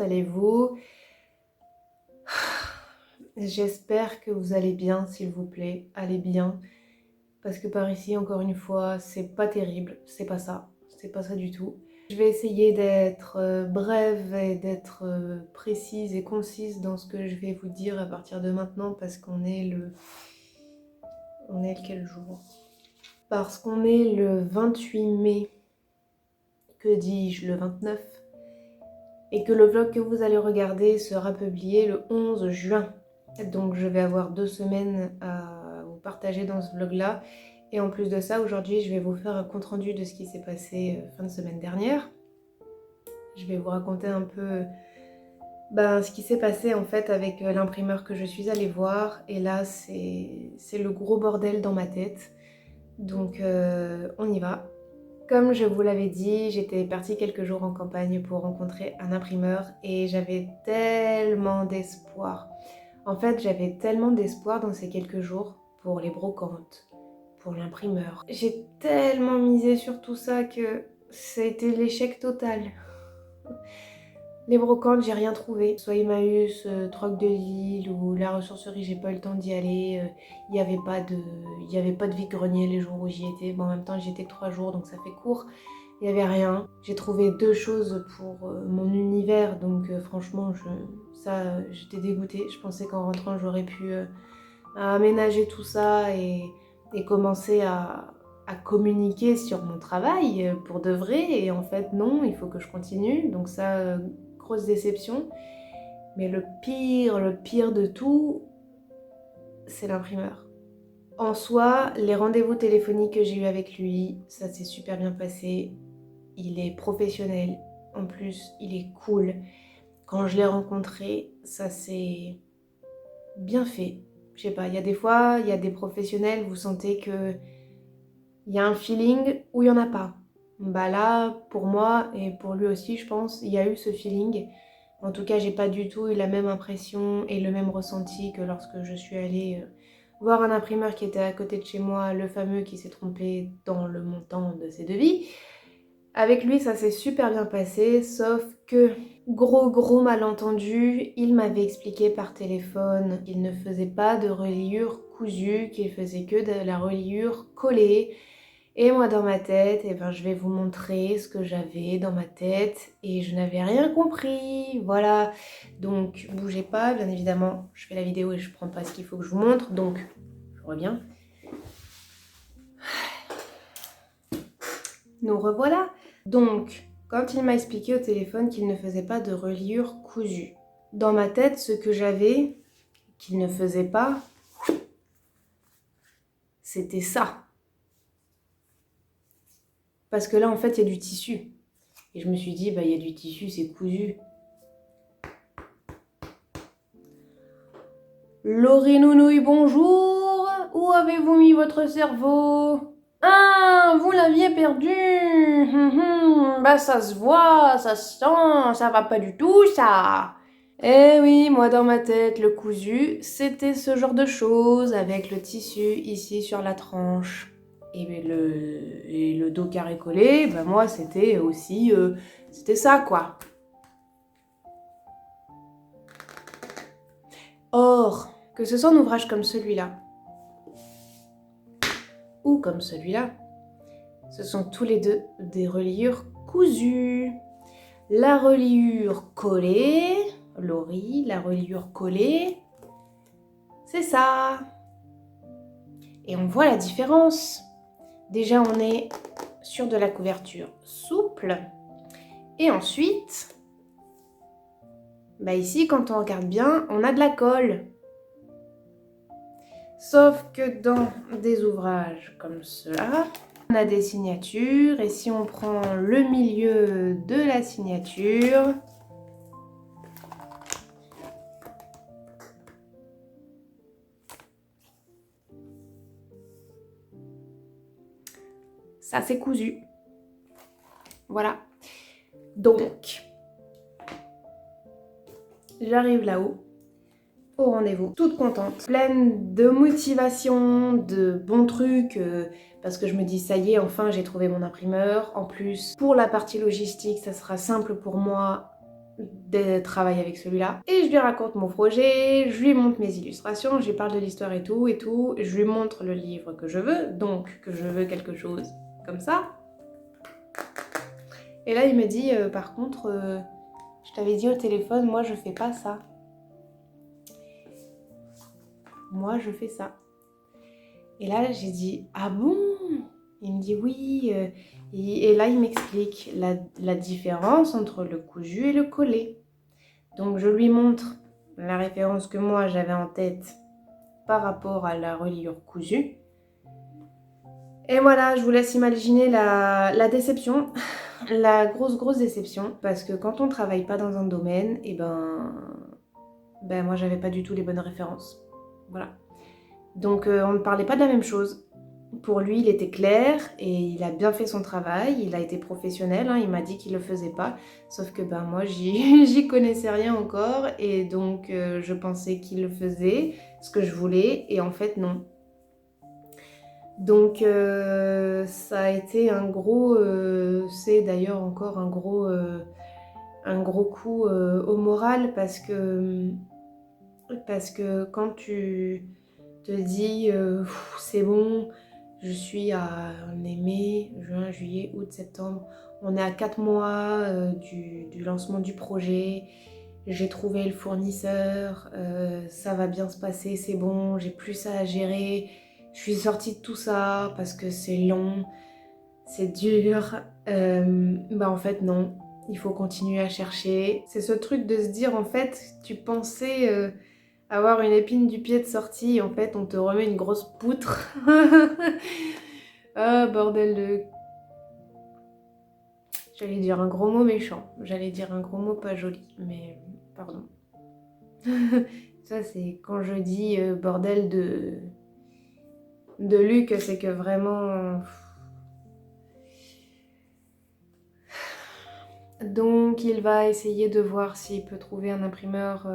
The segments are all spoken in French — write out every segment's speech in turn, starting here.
allez-vous? J'espère que vous allez bien, s'il vous plaît. Allez bien. Parce que par ici, encore une fois, c'est pas terrible. C'est pas ça. C'est pas ça du tout. Je vais essayer d'être brève et d'être précise et concise dans ce que je vais vous dire à partir de maintenant parce qu'on est le... On est quel jour? Parce qu'on est le 28 mai. Que dis-je? Le 29. Et que le vlog que vous allez regarder sera publié le 11 juin. Donc je vais avoir 2 semaines à vous partager dans ce vlog là. Et en plus de ça, aujourd'hui je vais vous faire un compte rendu de ce qui s'est passé fin de semaine dernière. Je vais vous raconter un peu ce qui s'est passé en fait avec l'imprimeur que je suis allée voir. Et là c'est le gros bordel dans ma tête. Donc on y va. Comme je vous l'avais dit, j'étais partie quelques jours en campagne pour rencontrer un imprimeur et j'avais tellement d'espoir. En fait, j'avais tellement d'espoir dans ces quelques jours pour les brocantes, pour l'imprimeur. J'ai tellement misé sur tout ça que ça a été l'échec total. Les brocantes, j'ai rien trouvé. Soit Emmaüs, Troc de Lille ou la ressourcerie, j'ai pas eu le temps d'y aller. Il n'y avait pas de vide-grenier les jours où j'y étais. Bon, en même temps, j'y étais que 3 jours, donc ça fait court. Il n'y avait rien. J'ai trouvé 2 choses pour mon univers, donc franchement, j'étais dégoûtée. Je pensais qu'en rentrant, j'aurais pu aménager tout ça et commencer à communiquer sur mon travail pour de vrai. Et en fait, non, il faut que je continue. Donc ça, grosse déception. Mais le pire de tout, c'est l'imprimeur. En soi, les rendez-vous téléphoniques que j'ai eu avec lui, ça s'est super bien passé. Il est professionnel. En plus, il est cool. Quand je l'ai rencontré, ça s'est bien fait. Je sais pas, il y a des fois, il y a des professionnels, vous sentez que il y a un feeling ou il y en a pas. Bah là, pour moi et pour lui aussi, je pense, il y a eu ce feeling. En tout cas, j'ai pas du tout eu la même impression et le même ressenti que lorsque je suis allée voir un imprimeur qui était à côté de chez moi, le fameux qui s'est trompé dans le montant de ses devis. Avec lui, ça s'est super bien passé, sauf que, gros malentendu, il m'avait expliqué par téléphone qu'il ne faisait pas de reliure cousue, qu'il faisait que de la reliure collée. Et moi dans ma tête, je vais vous montrer ce que j'avais dans ma tête et je n'avais rien compris, voilà. Donc bougez pas, bien évidemment, je fais la vidéo et je prends pas ce qu'il faut que je vous montre, donc je reviens. Nous revoilà. Donc, quand il m'a expliqué au téléphone qu'il ne faisait pas de reliure cousue, dans ma tête, ce que j'avais, qu'il ne faisait pas, c'était ça. Parce que là, en fait, il y a du tissu. Et je me suis dit, il y a du tissu, c'est cousu. Laurie Nounouille, bonjour. Où avez-vous mis votre cerveau? Ah, vous l'aviez perdu. Ça se voit, ça se sent, ça va pas du tout, ça. Eh oui, moi dans ma tête, le cousu, c'était ce genre de choses avec le tissu ici sur la tranche. Et le dos carré collé, moi c'était aussi, c'était ça quoi. Or, que ce soit un ouvrage comme celui-là, ou comme celui-là, ce sont tous les deux des reliures cousues. La reliure collée, Laurie, la reliure collée, c'est ça. Et on voit la différence. Déjà, on est sur de la couverture souple. Et ensuite, ici, quand on regarde bien, on a de la colle. Sauf que dans des ouvrages comme cela, on a des signatures. Et si on prend le milieu de la signature, ça c'est cousu. Voilà. Donc, j'arrive là-haut, au rendez-vous, toute contente, pleine de motivation, de bons trucs, parce que je me dis ça y est, enfin j'ai trouvé mon imprimeur. En plus, pour la partie logistique, ça sera simple pour moi. de travailler avec celui-là. Et je lui raconte mon projet, je lui montre mes illustrations, je lui parle de l'histoire et tout, je lui montre le livre que je veux, donc que je veux quelque chose comme ça. Et là il me dit par contre, je t'avais dit au téléphone, moi je fais pas ça. Moi je fais ça. Et là j'ai dit, ah bon? Il me dit oui, et là il m'explique la différence entre le cousu et le collé. Donc je lui montre la référence que moi j'avais en tête par rapport à la reliure cousue. Et voilà, je vous laisse imaginer la déception, la grosse déception, parce que quand on ne travaille pas dans un domaine, et ben moi j'avais pas du tout les bonnes références. Voilà. Donc on ne parlait pas de la même chose. Pour lui, il était clair et il a bien fait son travail, il a été professionnel, hein, il m'a dit qu'il le faisait pas, sauf que ben moi j'y connaissais rien encore et donc je pensais qu'il le faisait, ce que je voulais, et en fait non. Donc ça a été un gros, c'est d'ailleurs encore un gros coup au moral parce que quand tu te dis c'est bon, je suis on est mai, juin, juillet, août, septembre, on est à 4 mois du lancement du projet, j'ai trouvé le fournisseur, ça va bien se passer, c'est bon, j'ai plus ça à gérer, je suis sortie de tout ça parce que c'est long, c'est dur, en fait non, il faut continuer à chercher. C'est ce truc de se dire en fait, tu pensais avoir une épine du pied de sortie, en fait on te remet une grosse poutre. Ah bordel de... J'allais dire un gros mot méchant, j'allais dire un gros mot pas joli, mais pardon. Ça c'est quand je dis bordel de Luc, c'est que vraiment... Donc il va essayer de voir s'il peut trouver un imprimeur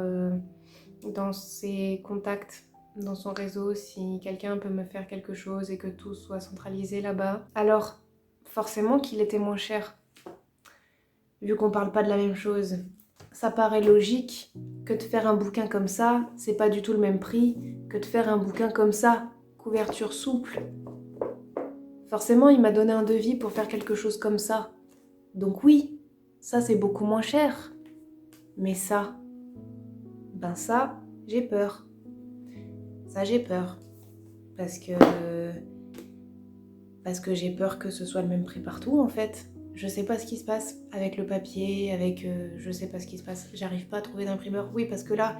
dans ses contacts, dans son réseau, si quelqu'un peut me faire quelque chose et que tout soit centralisé là-bas. Alors, forcément qu'il était moins cher, vu qu'on parle pas de la même chose. Ça paraît logique que de faire un bouquin comme ça, c'est pas du tout le même prix que de faire un bouquin comme ça, couverture souple. Forcément, il m'a donné un devis pour faire quelque chose comme ça. Donc oui, ça c'est beaucoup moins cher. Mais ça, ça, j'ai peur. Ça, j'ai peur. Parce que j'ai peur que ce soit le même prix partout, en fait. Je sais pas ce qui se passe avec le papier, avec... je sais pas ce qui se passe. J'arrive pas à trouver d'imprimeur. Oui, parce que là,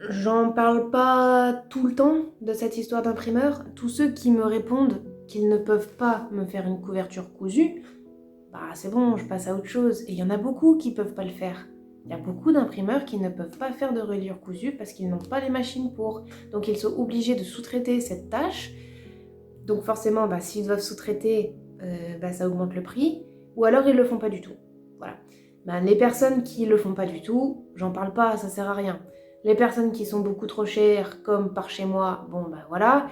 j'en parle pas tout le temps de cette histoire d'imprimeur. Tous ceux qui me répondent qu'ils ne peuvent pas me faire une couverture cousue, c'est bon, je passe à autre chose. Et il y en a beaucoup qui peuvent pas le faire. Il y a beaucoup d'imprimeurs qui ne peuvent pas faire de reliure cousue parce qu'ils n'ont pas les machines pour. Donc ils sont obligés de sous-traiter cette tâche. Donc forcément, s'ils doivent sous-traiter, ça augmente le prix. Ou alors ils le font pas du tout. Voilà. Les personnes qui le font pas du tout, j'en parle pas, ça sert à rien. Les personnes qui sont beaucoup trop chères, comme par chez moi, voilà.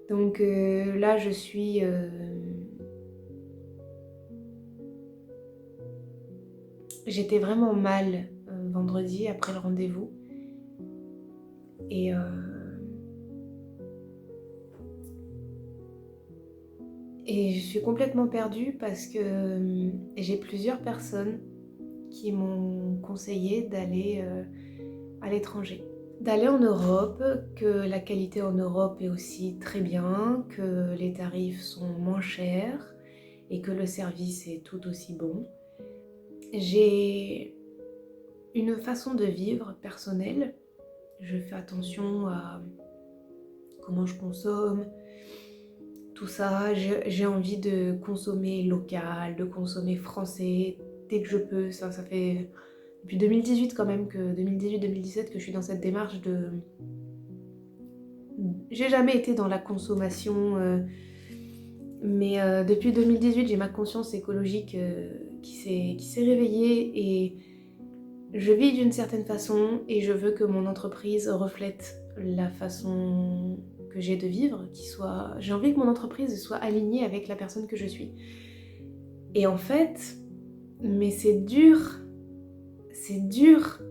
Donc là, je suis... J'étais vraiment mal vendredi après le rendez-vous. Et je suis complètement perdue parce que j'ai plusieurs personnes qui m'ont conseillé d'aller à l'étranger. D'aller en Europe, que la qualité en Europe est aussi très bien, que les tarifs sont moins chers et que le service est tout aussi bon. J'ai une façon de vivre personnelle. Je fais attention à comment je consomme, tout ça. J'ai envie de consommer local, de consommer français dès que je peux. Ça fait depuis 2018 quand même, que 2018-2017 que je suis dans cette démarche de... J'ai jamais été dans la consommation, mais depuis 2018 j'ai ma conscience écologique qui s'est réveillée et je vis d'une certaine façon et je veux que mon entreprise reflète la façon que j'ai de vivre, j'ai envie que mon entreprise soit alignée avec la personne que je suis. Et en fait, mais c'est dur, c'est dur,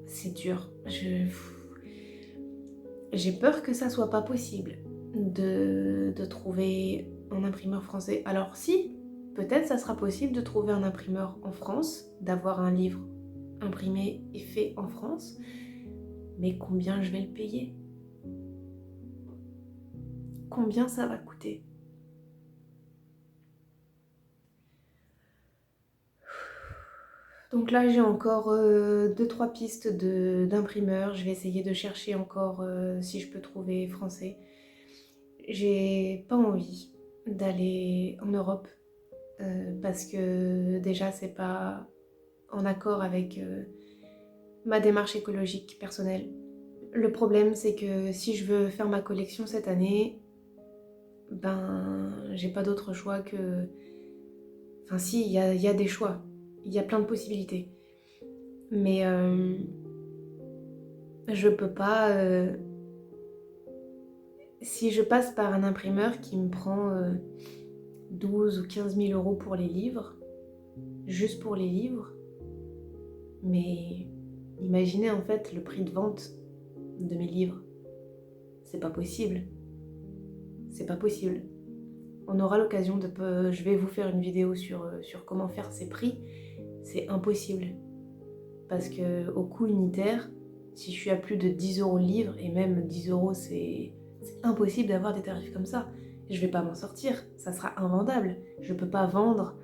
c'est dur. J'ai peur que ça soit pas possible de trouver un imprimeur français. Alors si, peut-être ça sera possible de trouver un imprimeur en France, d'avoir un livre imprimé et fait en France, mais combien je vais le payer? Combien ça va coûter? Donc là, j'ai encore 2-3 pistes d'imprimeurs. Je vais essayer de chercher encore si je peux trouver français. J'ai pas envie d'aller en Europe parce que déjà, c'est pas en accord avec ma démarche écologique personnelle. Le problème, c'est que si je veux faire ma collection cette année, ben, j'ai pas d'autre choix que... Enfin si, il y a des choix. Il y a plein de possibilités. Mais je peux pas... si je passe par un imprimeur qui me prend 12 ou 15 000 euros pour les livres, juste pour les livres, mais imaginez en fait le prix de vente de mes livres. C'est pas possible. C'est pas possible. On aura l'occasion de... Je vais vous faire une vidéo sur comment faire ces prix. C'est impossible. Parce que au coût unitaire, si je suis à plus de 10 euros le livre, et même 10 euros, c'est impossible d'avoir des tarifs comme ça. Je vais pas m'en sortir, ça sera invendable. Je peux pas vendre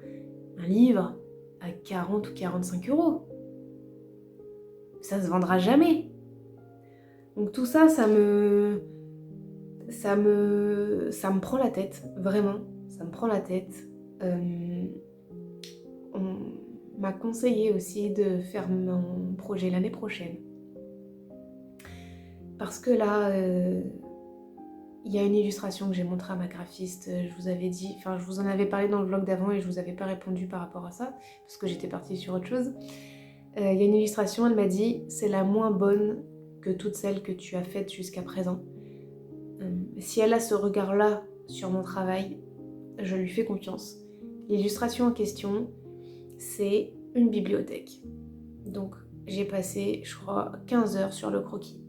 un livre à 40 ou 45 euros. Ça se vendra jamais. Donc tout ça, ça me prend la tête, vraiment. Ça me prend la tête. On m'a conseillé aussi de faire mon projet l'année prochaine. Parce que là, il y a une illustration que j'ai montrée à ma graphiste, je vous avais dit, enfin je vous en avais parlé dans le vlog d'avant et je vous avais pas répondu par rapport à ça, parce que j'étais partie sur autre chose. Il y a une illustration, elle m'a dit, c'est la moins bonne que toutes celles que tu as faites jusqu'à présent. Si elle a ce regard-là sur mon travail, je lui fais confiance. L'illustration en question, c'est une bibliothèque. Donc j'ai passé, je crois, 15 heures sur le croquis.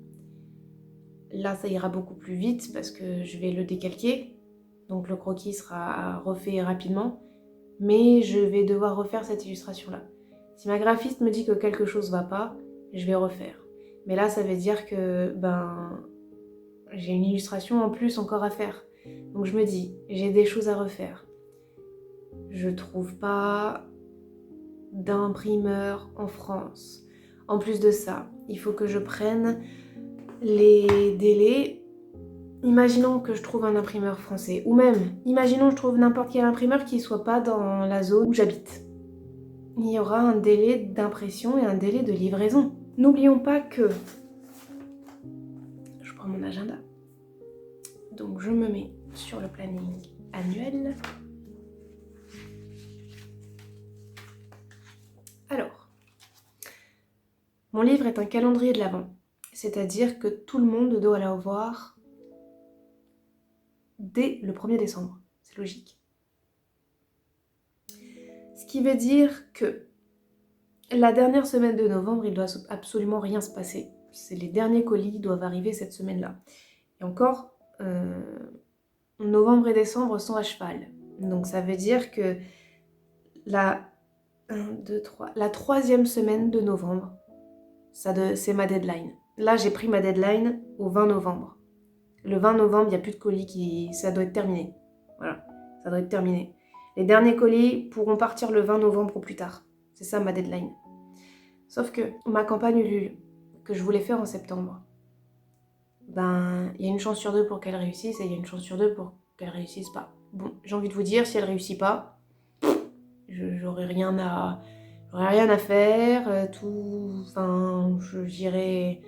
Là, ça ira beaucoup plus vite parce que je vais le décalquer. Donc le croquis sera refait rapidement. Mais je vais devoir refaire cette illustration-là. Si ma graphiste me dit que quelque chose va pas, je vais refaire. Mais là, ça veut dire que j'ai une illustration en plus encore à faire. Donc je me dis, j'ai des choses à refaire. Je trouve pas d'imprimeur en France. En plus de ça, il faut que je prenne les délais. Imaginons que je trouve un imprimeur français, ou même, imaginons que je trouve n'importe quel imprimeur qui soit pas dans la zone où j'habite. Il y aura un délai d'impression et un délai de livraison. N'oublions pas que... Je prends mon agenda. Donc je me mets sur le planning annuel. Alors, mon livre est un calendrier de l'Avent. C'est-à-dire que tout le monde doit l'avoir dès le 1er décembre. C'est logique. Ce qui veut dire que la dernière semaine de novembre, il doit absolument rien se passer. Les derniers colis doivent arriver cette semaine-là. Et encore, novembre et décembre sont à cheval. Donc ça veut dire que la 3e semaine de novembre, c'est ma deadline. Là, j'ai pris ma deadline au 20 novembre. Le 20 novembre, il n'y a plus de colis ça doit être terminé. Voilà, ça doit être terminé. Les derniers colis pourront partir le 20 novembre ou plus tard. C'est ça ma deadline. Sauf que ma campagne Ulule, que je voulais faire en septembre, il y a une chance sur 2 pour qu'elle réussisse et il y a une chance sur 2 pour qu'elle réussisse pas. Bon, j'ai envie de vous dire, si elle réussit pas, j'aurai rien à faire, j'irai...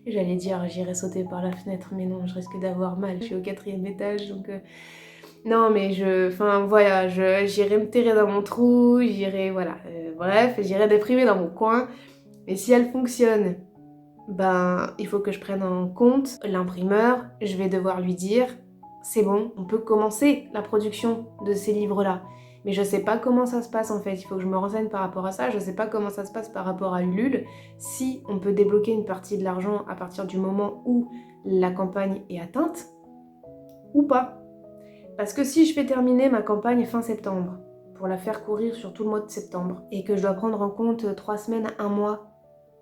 J'allais dire, j'irai sauter par la fenêtre, mais non, je risque d'avoir mal, je suis au 4e étage, donc... Non, mais j'irai me terrer dans mon trou, j'irai, voilà, bref, j'irai déprimer dans mon coin. Mais si elle fonctionne ben il faut que je prenne en compte l'imprimeur. Je vais devoir lui dire, c'est bon, on peut commencer la production de ces livres-là. Mais je sais pas comment ça se passe en fait, il faut que je me renseigne par rapport à ça, je sais pas comment ça se passe par rapport à Ulule, si on peut débloquer une partie de l'argent à partir du moment où la campagne est atteinte, ou pas. Parce que si je fais terminer ma campagne fin septembre, pour la faire courir sur tout le mois de septembre, et que je dois prendre en compte 3 semaines à 1 mois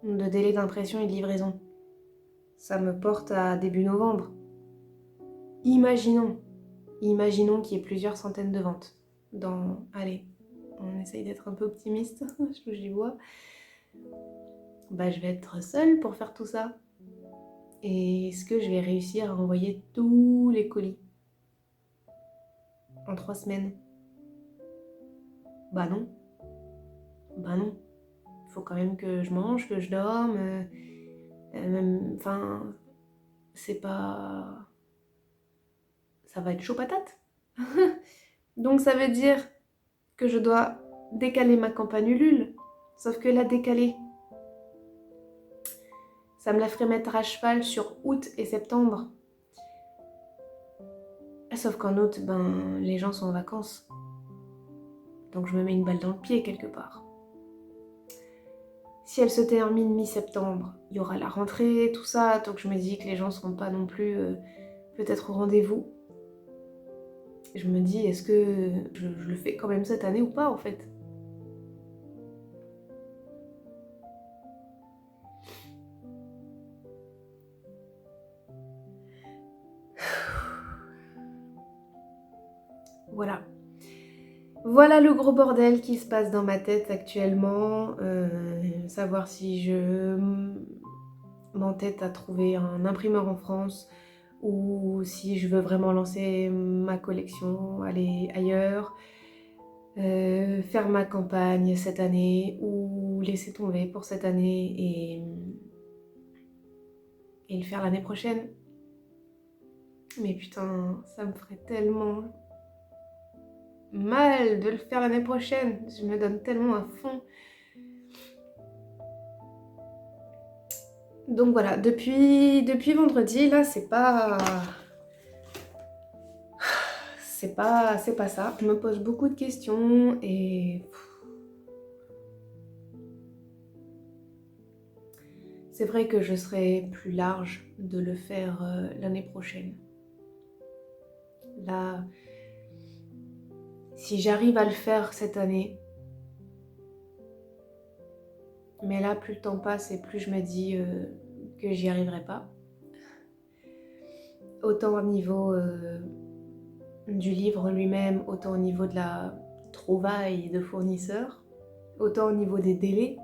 de délai d'impression et de livraison, ça me porte à début novembre. Imaginons qu'il y ait plusieurs centaines de ventes. Allez, on essaye d'être un peu optimiste, je touche du bois. Bah, je vais être seule pour faire tout ça. Et est-ce que je vais réussir à envoyer tous les colis en 3 semaines? Bah non. Bah non. Il faut quand même que je mange, que je dorme. Enfin, c'est pas... Ça va être chaud patate. Donc ça veut dire que je dois décaler ma campagne Ulule. Sauf que la décaler, ça me la ferait mettre à cheval sur août et septembre. Sauf qu'en août, ben, les gens sont en vacances. Donc je me mets une balle dans le pied quelque part. Si elle se termine mi-septembre, il y aura la rentrée, tout ça. Donc je me dis que les gens ne seront pas non plus peut-être au rendez-vous. Je me dis, est-ce que je le fais quand même cette année ou pas en fait? Voilà. Voilà le gros bordel qui se passe dans ma tête actuellement. Savoir si je m'entête à trouver un imprimeur en France ou si je veux vraiment lancer ma collection, aller ailleurs, faire ma campagne cette année ou laisser tomber pour cette année et le faire l'année prochaine. Mais putain, ça me ferait tellement mal de le faire l'année prochaine. Je me donne tellement à fond. Donc voilà, depuis vendredi, là, c'est pas ça. Je me pose beaucoup de questions et c'est vrai que je serai plus large de le faire l'année prochaine. Là, si j'arrive à le faire cette année, mais là, plus le temps passe et plus je me dis que j'y arriverai pas. Autant au niveau du livre lui-même, autant au niveau de la trouvaille de fournisseurs, autant au niveau des délais.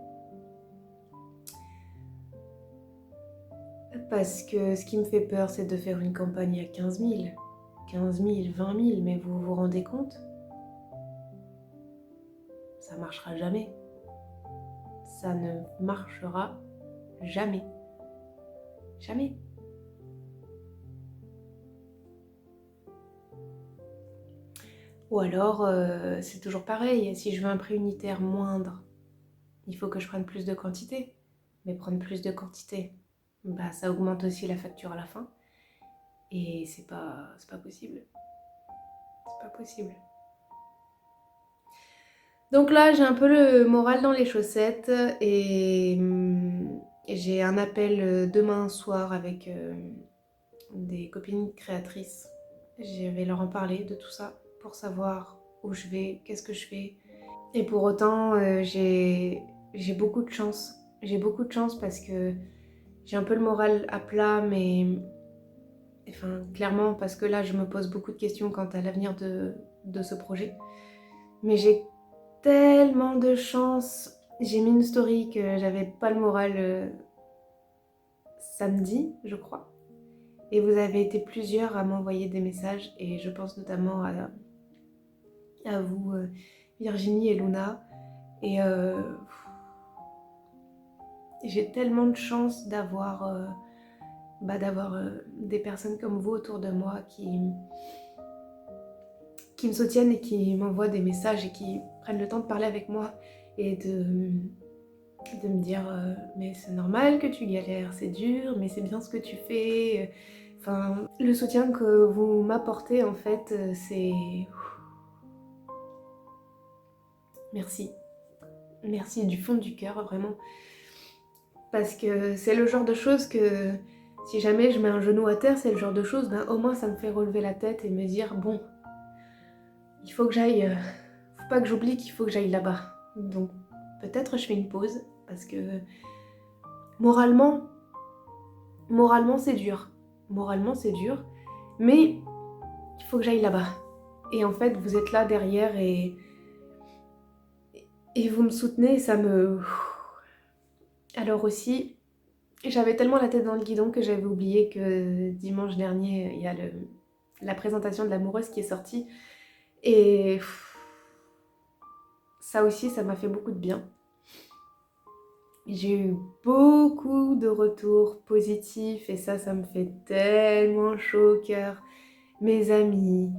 Parce que ce qui me fait peur, c'est de faire une campagne à 15 000, 15 000, 20 000, mais vous vous rendez compte? Ça marchera jamais. Ça ne marchera jamais. Jamais. Ou alors, c'est toujours pareil, si je veux un prix unitaire moindre, il faut que je prenne plus de quantité. Mais prendre plus de quantité, bah, ça augmente aussi la facture à la fin. Et c'est pas possible. C'est pas possible. Donc là, j'ai un peu le moral dans les chaussettes et j'ai un appel demain soir avec des copines créatrices. Je vais leur en parler de tout ça pour savoir où je vais, qu'est-ce que je fais. Et pour autant, j'ai beaucoup de chance. J'ai beaucoup de chance parce que j'ai un peu le moral à plat, mais enfin, clairement, parce que là, je me pose beaucoup de questions quant à l'avenir de ce projet. Mais j'ai tellement de chance. J'ai mis une story que j'avais pas le moral samedi, je crois. Et vous avez été plusieurs à m'envoyer des messages et je pense notamment à vous, Virginie et Luna. Et j'ai tellement de chance d'avoir des personnes comme vous autour de moi qui me soutiennent et qui m'envoient des messages et qui prennent le temps de parler avec moi et de me dire mais c'est normal que tu galères, c'est dur, mais c'est bien ce que tu fais. Enfin, le soutien que vous m'apportez en fait, c'est... Merci. Merci du fond du cœur, vraiment. Parce que c'est le genre de choses que si jamais je mets un genou à terre, c'est le genre de choses, ben au moins ça me fait relever la tête et me dire bon, il faut que j'aille, faut pas que j'oublie qu'il faut que j'aille là-bas. Donc peut-être je fais une pause parce que moralement c'est dur. Moralement c'est dur, mais il faut que j'aille là-bas. Et en fait vous êtes là derrière et vous me soutenez et ça me... Alors aussi, j'avais tellement la tête dans le guidon que j'avais oublié que dimanche dernier, il y a la présentation de l'amoureuse qui est sortie. Et ça aussi, ça m'a fait beaucoup de bien. J'ai eu beaucoup de retours positifs et ça me fait tellement chaud au cœur. Mes amis,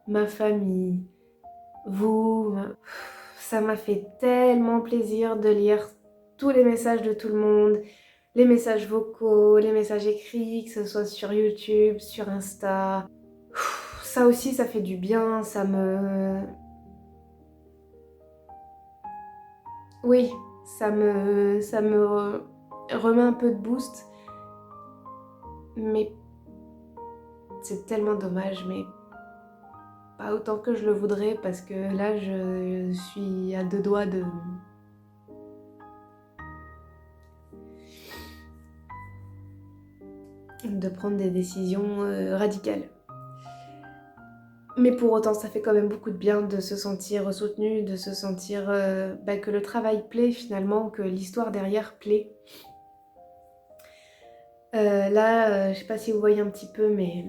ma famille, vous, ça m'a fait tellement plaisir de lire tous les messages de tout le monde, les messages vocaux, les messages écrits, que ce soit sur YouTube, sur Insta. Ça aussi, ça fait du bien, ça me... Oui, ça me remet un peu de boost. Mais c'est tellement dommage, mais pas autant que je le voudrais parce que là, je suis à deux doigts de prendre des décisions radicales. Mais pour autant, ça fait quand même beaucoup de bien de se sentir soutenu, de se sentir que le travail plaît finalement, que l'histoire derrière plaît. Là, je sais pas si vous voyez un petit peu, mais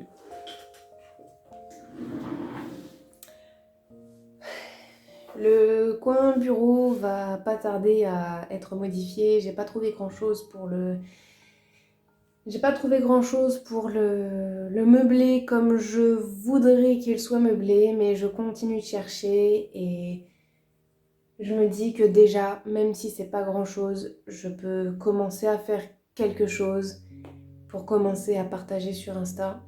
le coin bureau va pas tarder à être modifié. J'ai pas trouvé grand chose pour le meubler comme je voudrais qu'il soit meublé, mais je continue de chercher et je me dis que déjà, même si c'est pas grand chose, je peux commencer à faire quelque chose pour commencer à partager sur Insta.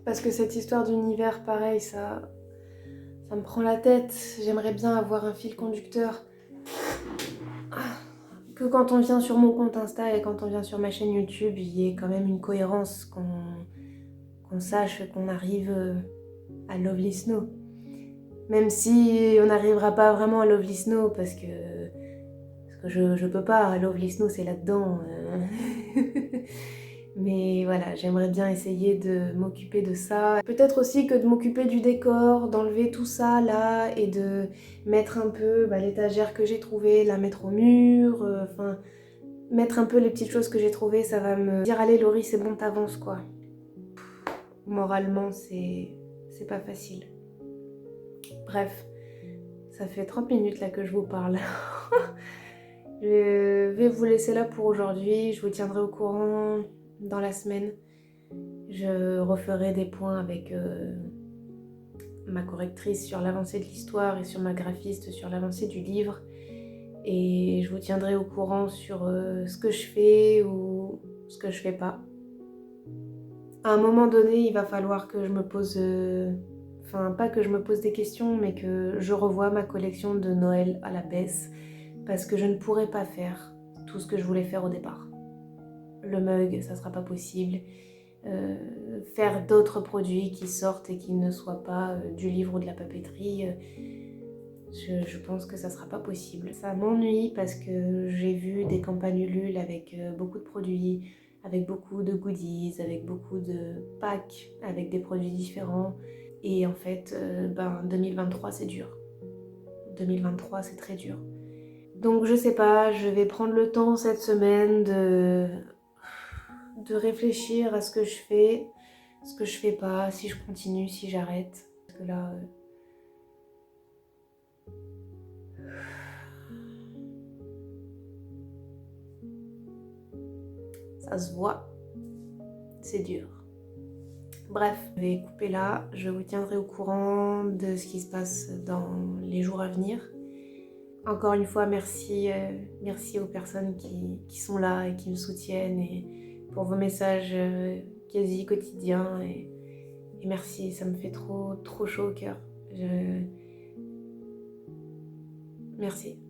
Parce que cette histoire d'univers, pareil, ça me prend la tête. J'aimerais bien avoir un fil conducteur. Que quand on vient sur mon compte Insta et quand on vient sur ma chaîne YouTube, il y ait quand même une cohérence, qu'on sache qu'on arrive à Lovely Snow. Même si on n'arrivera pas vraiment à Lovely Snow parce que je peux pas, Lovely Snow c'est là-dedans. Mais voilà, j'aimerais bien essayer de m'occuper de ça. Peut-être aussi que de m'occuper du décor, d'enlever tout ça là et de mettre un peu l'étagère que j'ai trouvée, la mettre au mur, enfin mettre un peu les petites choses que j'ai trouvées, ça va me dire allez Laurie c'est bon t'avances quoi. Moralement c'est pas facile. Bref, ça fait 30 minutes là que je vous parle. Je vais vous laisser là pour aujourd'hui, je vous tiendrai au courant dans la semaine. Je referai des points avec ma correctrice sur l'avancée de l'histoire et sur ma graphiste sur l'avancée du livre. Et je vous tiendrai au courant sur ce que je fais ou ce que je fais pas. À un moment donné, il va falloir que je me pose... Enfin, pas que je me pose des questions, mais que je revoie ma collection de Noël à la baisse. Parce que je ne pourrai pas faire tout ce que je voulais faire au départ. Le mug, ça sera pas possible. Faire d'autres produits qui sortent et qui ne soient pas du livre ou de la papeterie, je pense que ça sera pas possible. Ça m'ennuie parce que j'ai vu des campagnes Ulule avec beaucoup de produits, avec beaucoup de goodies, avec beaucoup de packs, avec des produits différents. Et en fait, 2023 c'est dur. 2023 c'est très dur. Donc je sais pas, je vais prendre le temps cette semaine de réfléchir à ce que je fais, ce que je fais pas, si je continue, si j'arrête. Parce que là... ça se voit, c'est dur. Bref, je vais couper là, je vous tiendrai au courant de ce qui se passe dans les jours à venir. Encore une fois, merci, merci aux personnes qui sont là et qui me soutiennent et pour vos messages quasi quotidiens et merci, ça me fait trop chaud au cœur. Merci.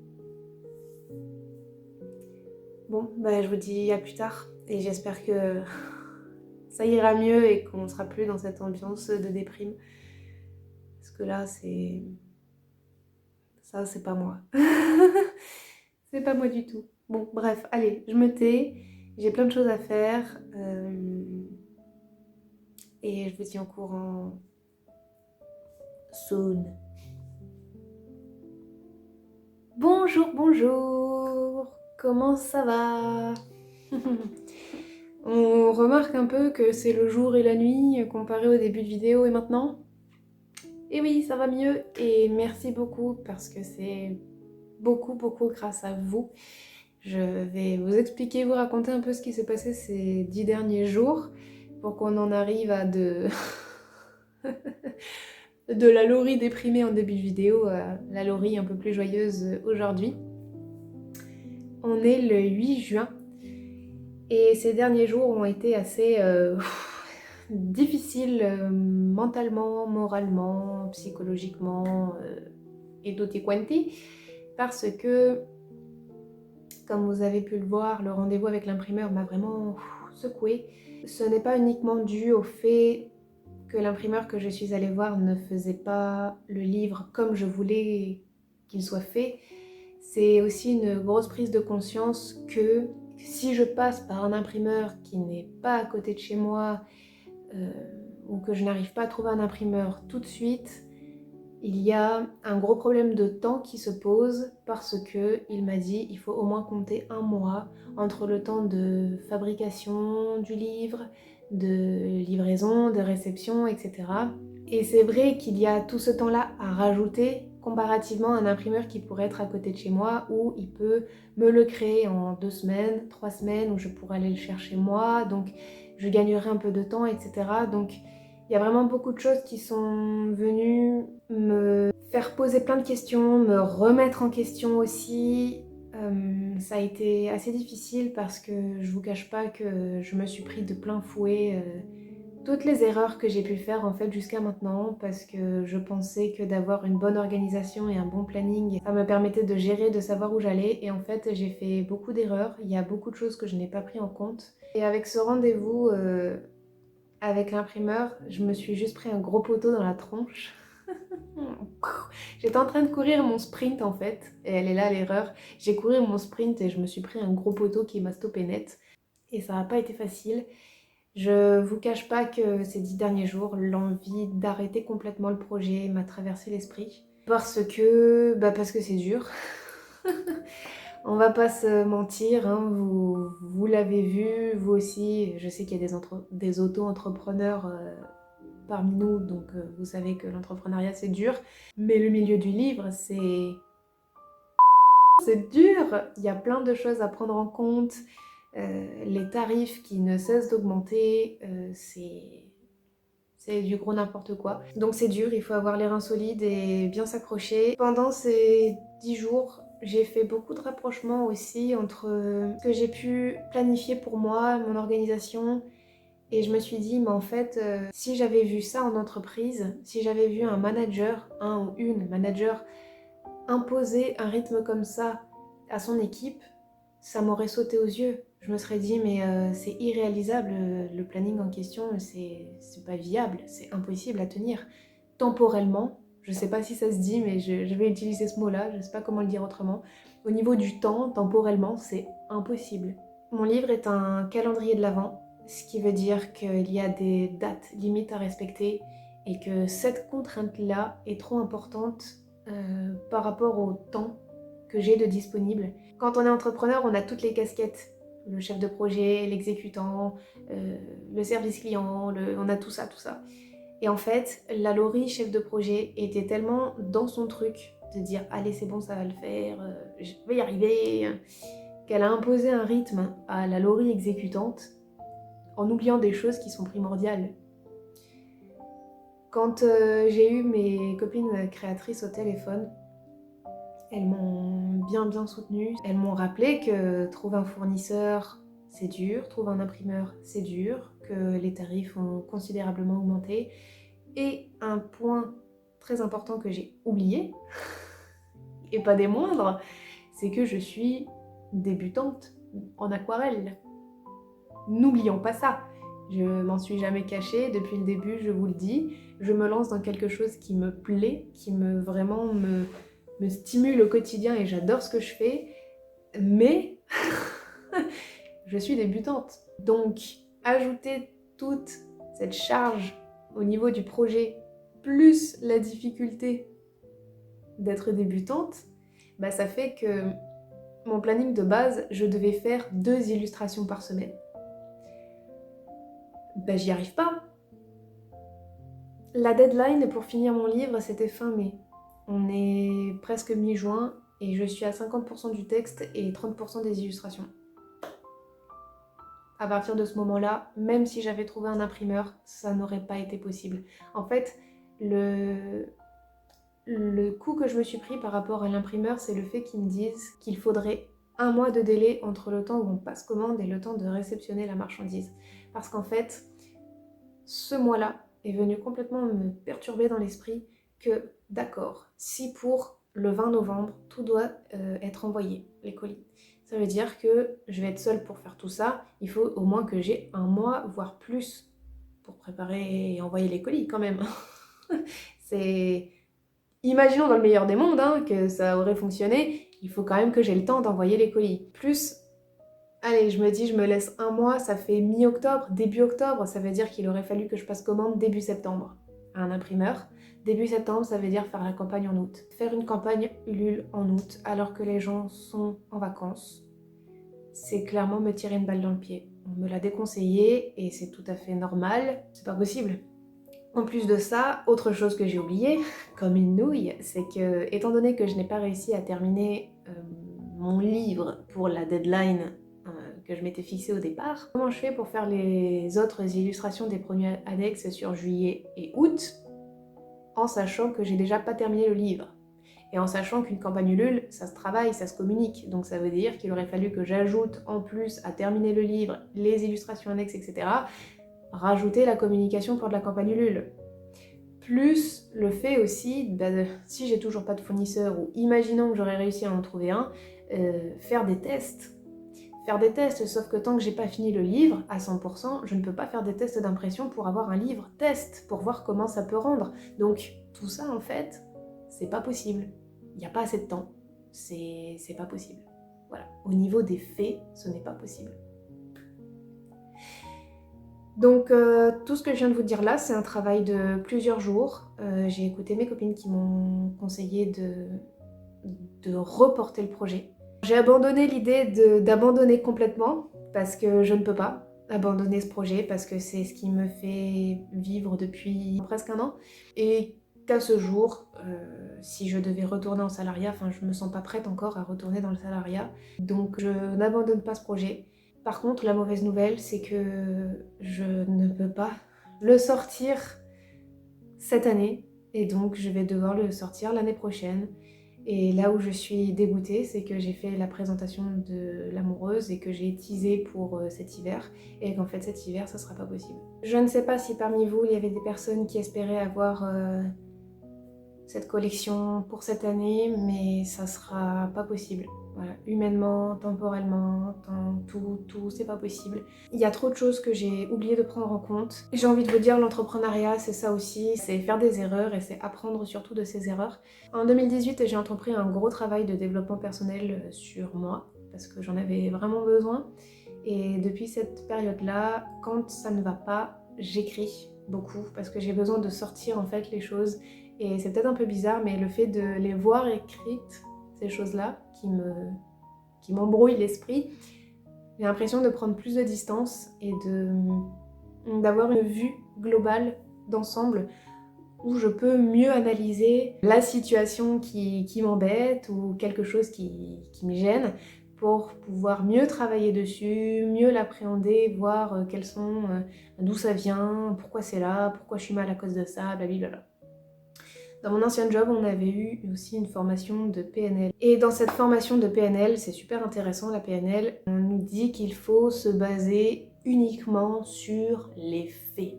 Bon, bah, je vous dis à plus tard et j'espère que ça ira mieux et qu'on sera plus dans cette ambiance de déprime. Parce que là, ça, c'est pas moi. C'est pas moi du tout. Bon, bref, allez, je me tais. J'ai plein de choses à faire. Et je vous tiens au courant soon. Bonjour, bonjour. Comment ça va? On remarque un peu que c'est le jour et la nuit comparé au début de vidéo et maintenant. Et oui, ça va mieux et merci beaucoup parce que c'est beaucoup grâce à vous. Je vais vous expliquer, vous raconter un peu ce qui s'est passé ces 10 derniers jours pour qu'on en arrive à de la Laurie déprimée en début de vidéo à la Laurie un peu plus joyeuse aujourd'hui. On est le 8 juin et ces derniers jours ont été assez difficiles mentalement, moralement, psychologiquement et tutti quanti parce que, comme vous avez pu le voir, le rendez-vous avec l'imprimeur m'a vraiment secouée. Ce n'est pas uniquement dû au fait que l'imprimeur que je suis allée voir ne faisait pas le livre comme je voulais qu'il soit fait. C'est aussi une grosse prise de conscience que si je passe par un imprimeur qui n'est pas à côté de chez moi ou que je n'arrive pas à trouver un imprimeur tout de suite, il y a un gros problème de temps qui se pose parce que il m'a dit il faut au moins compter 1 mois entre le temps de fabrication du livre, de livraison, de réception, etc. Et c'est vrai qu'il y a tout ce temps-là à rajouter comparativement à un imprimeur qui pourrait être à côté de chez moi où il peut me le créer en 2 semaines, 3 semaines, où je pourrais aller le chercher moi, donc je gagnerai un peu de temps, etc. Donc il y a vraiment beaucoup de choses qui sont venues me faire poser plein de questions, me remettre en question aussi. Ça a été assez difficile parce que je vous cache pas que je me suis pris de plein fouet toutes les erreurs que j'ai pu faire en fait jusqu'à maintenant parce que je pensais que d'avoir une bonne organisation et un bon planning, ça me permettait de gérer, de savoir où j'allais et en fait j'ai fait beaucoup d'erreurs, il y a beaucoup de choses que je n'ai pas pris en compte. Et avec ce rendez-vous avec l'imprimeur, je me suis juste pris un gros poteau dans la tronche. J'étais en train de courir mon sprint en fait, et elle est là l'erreur. J'ai couru mon sprint et je me suis pris un gros poteau qui m'a stoppé net. Et ça n'a pas été facile. Je vous cache pas que ces 10 derniers jours, l'envie d'arrêter complètement le projet m'a traversé l'esprit. Parce que c'est dur. On va pas se mentir, hein, vous l'avez vu, vous aussi. Je sais qu'il y a des auto-entrepreneurs parmi nous, donc vous savez que l'entrepreneuriat c'est dur. Mais le milieu du livre, c'est dur. Il y a plein de choses à prendre en compte. Les tarifs qui ne cessent d'augmenter, c'est du gros n'importe quoi. Donc c'est dur, il faut avoir les reins solides et bien s'accrocher. Pendant ces 10 jours, j'ai fait beaucoup de rapprochements aussi entre ce que j'ai pu planifier pour moi, mon organisation, et je me suis dit, mais en fait, si j'avais vu ça en entreprise, si j'avais vu un manager, un ou une manager, imposer un rythme comme ça à son équipe, ça m'aurait sauté aux yeux. Je me serais dit, mais c'est irréalisable, le planning en question, c'est pas viable, c'est impossible à tenir. Temporellement, je sais pas si ça se dit, mais je vais utiliser ce mot-là, je sais pas comment le dire autrement. Au niveau du temps, temporellement, c'est impossible. Mon livre est un calendrier de l'Avent, ce qui veut dire qu'il y a des dates limites à respecter et que cette contrainte-là est trop importante par rapport au temps que j'ai de disponible. Quand on est entrepreneur, on a toutes les casquettes. Le chef de projet, l'exécutant, le service client, on a tout ça, tout ça. Et en fait, la Laurie, chef de projet, était tellement dans son truc de dire « Allez, c'est bon, ça va le faire, je vais y arriver », qu'elle a imposé un rythme à la Laurie exécutante en oubliant des choses qui sont primordiales. Quand j'ai eu mes copines créatrices au téléphone, elles m'ont bien soutenue. Elles m'ont rappelé que trouver un fournisseur, c'est dur, trouver un imprimeur, c'est dur, que les tarifs ont considérablement augmenté. Et un point très important que j'ai oublié, et pas des moindres, c'est que je suis débutante en aquarelle. N'oublions pas ça. Je m'en suis jamais cachée, depuis le début, je vous le dis. Je me lance dans quelque chose qui me plaît, qui vraiment me stimule au quotidien et j'adore ce que je fais, mais je suis débutante. Donc, ajouter toute cette charge au niveau du projet, plus la difficulté d'être débutante, bah ça fait que mon planning de base, je devais faire 2 illustrations par semaine. Bah j'y arrive pas. La deadline pour finir mon livre, c'était fin mai. On est presque mi-juin et je suis à 50% du texte et 30% des illustrations. À partir de ce moment-là, même si j'avais trouvé un imprimeur, ça n'aurait pas été possible. En fait, le coup que je me suis pris par rapport à l'imprimeur, c'est le fait qu'ils me disent qu'il faudrait 1 mois de délai entre le temps où on passe commande et le temps de réceptionner la marchandise. Parce qu'en fait, ce mois-là est venu complètement me perturber dans l'esprit que, d'accord, si pour le 20 novembre, tout doit être envoyé, les colis. Ça veut dire que je vais être seule pour faire tout ça, il faut au moins que j'ai 1 mois, voire plus, pour préparer et envoyer les colis quand même. C'est... Imaginons dans le meilleur des mondes que ça aurait fonctionné, il faut quand même que j'ai le temps d'envoyer les colis. Plus, allez, je me dis, je me laisse 1 mois, ça fait mi-octobre, début octobre, ça veut dire qu'il aurait fallu que je passe commande début septembre à un imprimeur. Début septembre, ça veut dire faire la campagne en août. Faire une campagne Ulule en août, alors que les gens sont en vacances, c'est clairement me tirer une balle dans le pied. On me l'a déconseillé et c'est tout à fait normal, c'est pas possible. En plus de ça, autre chose que j'ai oublié, comme une nouille, c'est que, étant donné que je n'ai pas réussi à terminer mon livre pour la deadline que je m'étais fixée au départ, comment je fais pour faire les autres illustrations des premiers annexes sur juillet et août, en sachant que j'ai déjà pas terminé le livre. Et en sachant qu'une campagne Ulule, ça se travaille, ça se communique. Donc ça veut dire qu'il aurait fallu que j'ajoute en plus à terminer le livre, les illustrations annexes, etc., rajouter la communication pour de la campagne Ulule. Plus le fait aussi, si j'ai toujours pas de fournisseur, ou imaginons que j'aurais réussi à en trouver un, faire des tests. Faire des tests, sauf que tant que j'ai pas fini le livre à 100%, je ne peux pas faire des tests d'impression pour avoir un livre test, pour voir comment ça peut rendre. Donc tout ça en fait, c'est pas possible. Il n'y a pas assez de temps. C'est pas possible. Voilà. Au niveau des faits, ce n'est pas possible. Donc tout ce que je viens de vous dire là, c'est un travail de plusieurs jours. J'ai écouté mes copines qui m'ont conseillé de reporter le projet. J'ai abandonné l'idée d'abandonner complètement parce que je ne peux pas abandonner ce projet parce que c'est ce qui me fait vivre depuis presque 1 an et qu'à ce jour, si je devais retourner en salariat, enfin je me sens pas prête encore à retourner dans le salariat, donc je n'abandonne pas ce projet. Par contre, la mauvaise nouvelle, c'est que je ne peux pas le sortir cette année et donc je vais devoir le sortir l'année prochaine. Et là où je suis dégoûtée, c'est que j'ai fait la présentation de l'amoureuse et que j'ai teasé pour cet hiver et qu'en fait cet hiver ça sera pas possible. Je ne sais pas si parmi vous il y avait des personnes qui espéraient avoir cette collection pour cette année, mais ça sera pas possible. Voilà, humainement, temporellement, tout, c'est pas possible. Il y a trop de choses que j'ai oublié de prendre en compte. J'ai envie de vous dire, l'entrepreneuriat, c'est ça aussi, c'est faire des erreurs et c'est apprendre surtout de ces erreurs. En 2018, j'ai entrepris un gros travail de développement personnel sur moi, parce que j'en avais vraiment besoin. Et depuis cette période-là, quand ça ne va pas, j'écris beaucoup, parce que j'ai besoin de sortir en fait les choses. Et c'est peut-être un peu bizarre, mais le fait de les voir écrites, ces choses-là, qui m'embrouillent l'esprit, j'ai l'impression de prendre plus de distance et d'avoir une vue globale d'ensemble où je peux mieux analyser la situation qui m'embête ou quelque chose qui me gêne pour pouvoir mieux travailler dessus, mieux l'appréhender, voir d'où ça vient, pourquoi c'est là, pourquoi je suis mal à cause de ça, blablabla. Dans mon ancien job, on avait eu aussi une formation de PNL. Et dans cette formation de PNL, c'est super intéressant la PNL, on nous dit qu'il faut se baser uniquement sur les faits.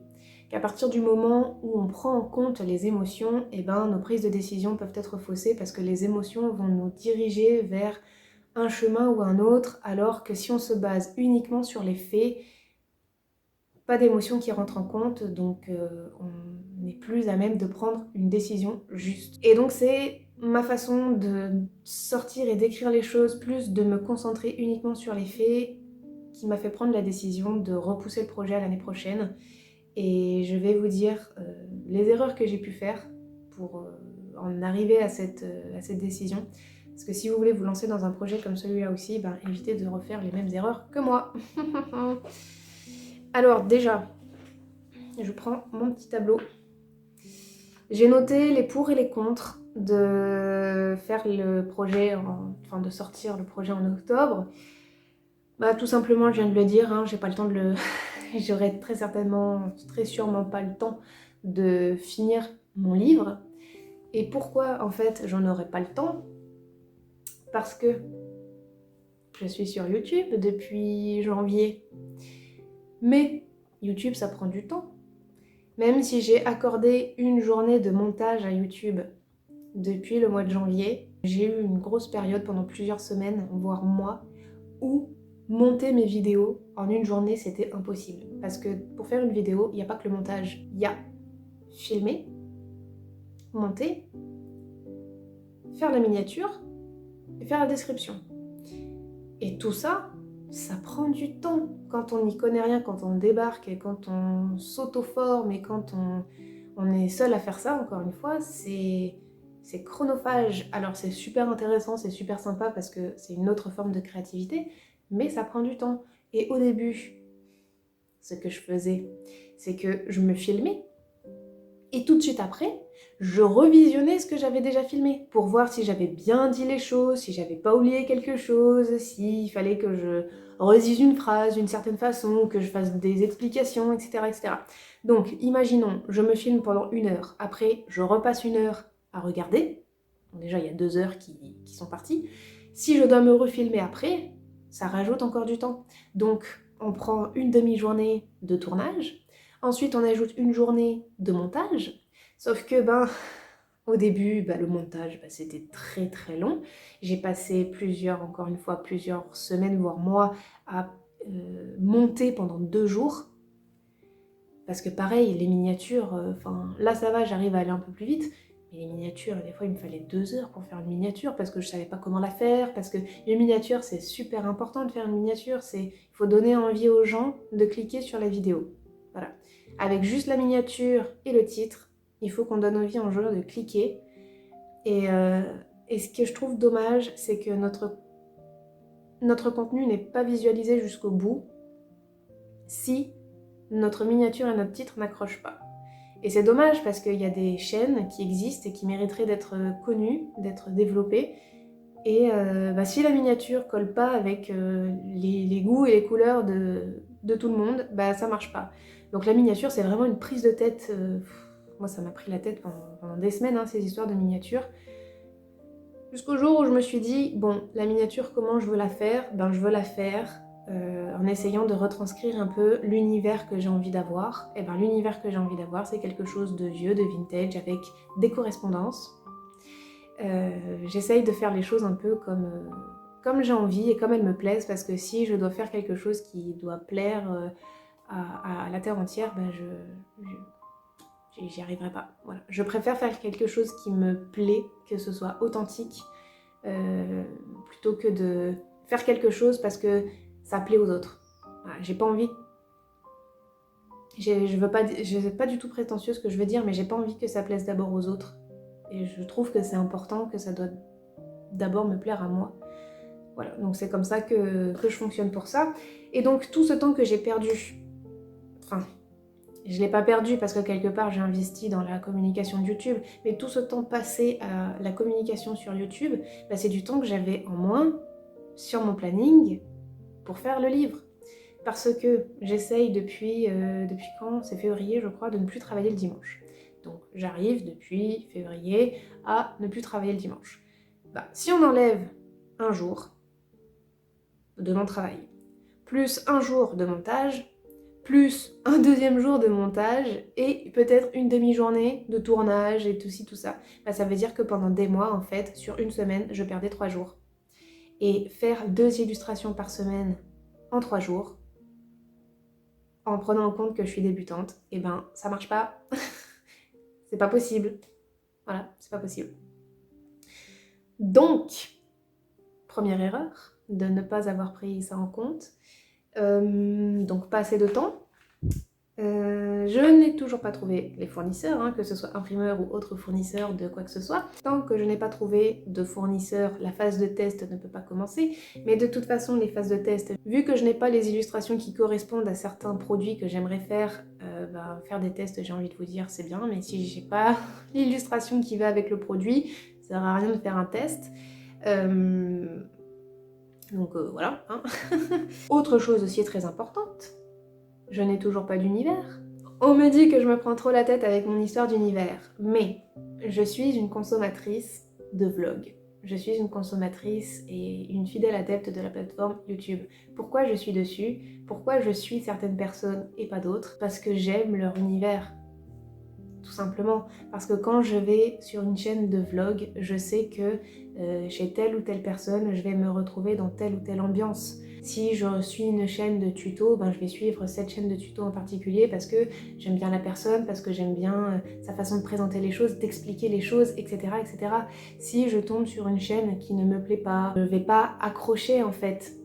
Qu'à partir du moment où on prend en compte les émotions, eh ben, nos prises de décision peuvent être faussées parce que les émotions vont nous diriger vers un chemin ou un autre, alors que si on se base uniquement sur les faits, pas d'émotions qui rentrent en compte, donc on n'est plus à même de prendre une décision juste. Et donc c'est ma façon de sortir et d'écrire les choses, plus de me concentrer uniquement sur les faits, qui m'a fait prendre la décision de repousser le projet à l'année prochaine. Et je vais vous dire les erreurs que j'ai pu faire pour en arriver à cette décision. Parce que si vous voulez vous lancer dans un projet comme celui-là aussi, ben, évitez de refaire les mêmes erreurs que moi. Alors déjà, je prends mon petit tableau. J'ai noté les pour et les contre de faire le projet, enfin de sortir le projet en octobre. Bah tout simplement, je viens de le dire, hein, j'ai pas le temps de le... J'aurai très sûrement pas le temps de finir mon livre. Et pourquoi en fait j'en aurai pas le temps? Parce que je suis sur YouTube depuis janvier. Mais YouTube ça prend du temps. Même si j'ai accordé une journée de montage à YouTube depuis le mois de janvier, j'ai eu une grosse période pendant plusieurs semaines, voire mois, où monter mes vidéos en une journée c'était impossible. Parce que pour faire une vidéo, il n'y a pas que le montage, il y a filmer, monter, faire la miniature et faire la description. Et tout ça, ça prend du temps quand on n'y connaît rien, quand on débarque et quand on s'auto-forme et quand on est seul à faire ça, encore une fois, c'est chronophage. Alors c'est super intéressant, c'est super sympa parce que c'est une autre forme de créativité, mais ça prend du temps. Et au début, ce que je faisais, c'est que je me filmais et tout de suite après, je revisionnais ce que j'avais déjà filmé pour voir si j'avais bien dit les choses, si j'avais pas oublié quelque chose, s'il fallait que je redise une phrase d'une certaine façon, que je fasse des explications, etc., etc. Donc, imaginons, je me filme pendant 1 heure. Après, je repasse 1 heure à regarder. Bon, déjà, il y a 2 heures qui sont parties. Si je dois me refilmer après, ça rajoute encore du temps. Donc, on prend une demi-journée de tournage. Ensuite, on ajoute une journée de montage. Sauf que, au début, le montage, c'était très très long. J'ai passé encore une fois, plusieurs semaines, voire mois, à monter pendant 2 jours. Parce que pareil, les miniatures, là ça va, j'arrive à aller un peu plus vite. Mais les miniatures, des fois, il me fallait 2 heures pour faire une miniature parce que je savais pas comment la faire. Parce que une miniature, c'est super important de faire une miniature. Il faut donner envie aux gens de cliquer sur la vidéo. Voilà. Avec juste la miniature et le titre, il faut qu'on donne envie aux gens de cliquer. Et ce que je trouve dommage, c'est que notre contenu n'est pas visualisé jusqu'au bout si notre miniature et notre titre n'accrochent pas. Et c'est dommage parce qu'il y a des chaînes qui existent et qui mériteraient d'être connues, d'être développées. Et si la miniature colle pas avec les goûts et les couleurs de tout le monde, ça marche pas. Donc la miniature, c'est vraiment une prise de tête. Moi, ça m'a pris la tête pendant des semaines, ces histoires de miniature. Jusqu'au jour où je me suis dit, bon, la miniature, comment je veux la faire? Je veux la faire en essayant de retranscrire un peu l'univers que j'ai envie d'avoir. Et l'univers que j'ai envie d'avoir, c'est quelque chose de vieux, de vintage, avec des correspondances. J'essaye de faire les choses un peu comme j'ai envie et comme elles me plaisent, parce que si je dois faire quelque chose qui doit plaire à la terre entière, j'y arriverai pas. Voilà. Je préfère faire quelque chose qui me plaît, que ce soit authentique, plutôt que de faire quelque chose parce que ça plaît aux autres. Voilà, j'ai pas envie... Je veux pas du tout prétentieux ce que je veux dire, mais j'ai pas envie que ça plaise d'abord aux autres. Et je trouve que c'est important, que ça doit d'abord me plaire à moi. Voilà, donc c'est comme ça que je fonctionne pour ça. Et donc tout ce temps que j'ai perdu, je l'ai pas perdu parce que quelque part j'ai investi dans la communication de YouTube, mais tout ce temps passé à la communication sur YouTube, c'est du temps que j'avais en moins sur mon planning pour faire le livre. Parce que j'essaye depuis quand? C'est février je crois, de ne plus travailler le dimanche. Donc j'arrive depuis février à ne plus travailler le dimanche. Si on enlève un jour de mon travail, plus un jour de montage, plus un deuxième jour de montage et peut-être une demi-journée de tournage et tout ci, tout ça, ça veut dire que pendant des mois, en fait, sur une semaine, je perdais 3 jours. Et faire 2 illustrations par semaine en 3 jours, en prenant en compte que je suis débutante, ça marche pas. C'est pas possible. Voilà, c'est pas possible. Donc, première erreur, de ne pas avoir pris ça en compte. Donc pas assez de temps. Je n'ai toujours pas trouvé les fournisseurs, que ce soit imprimeur ou autre fournisseur de quoi que ce soit. Tant que je n'ai pas trouvé de fournisseur, la phase de test ne peut pas commencer. Mais de toute façon, les phases de test, vu que je n'ai pas les illustrations qui correspondent à certains produits que j'aimerais faire, faire des tests, j'ai envie de vous dire, c'est bien. Mais si j'ai pas l'illustration qui va avec le produit, ça sert à rien de faire un test. Donc voilà. Autre chose aussi très importante, je n'ai toujours pas d'univers. On me dit que je me prends trop la tête avec mon histoire d'univers, mais je suis une consommatrice de vlogs. Je suis une consommatrice et une fidèle adepte de la plateforme YouTube. Pourquoi je suis dessus? Pourquoi je suis certaines personnes et pas d'autres? Parce que j'aime leur univers. Tout simplement. Parce que quand je vais sur une chaîne de vlog, je sais que chez telle ou telle personne, je vais me retrouver dans telle ou telle ambiance. Si je suis une chaîne de tuto, je vais suivre cette chaîne de tuto en particulier parce que j'aime bien la personne, parce que j'aime bien sa façon de présenter les choses, d'expliquer les choses, etc., etc. Si je tombe sur une chaîne qui ne me plaît pas, je ne vais pas accrocher en fait.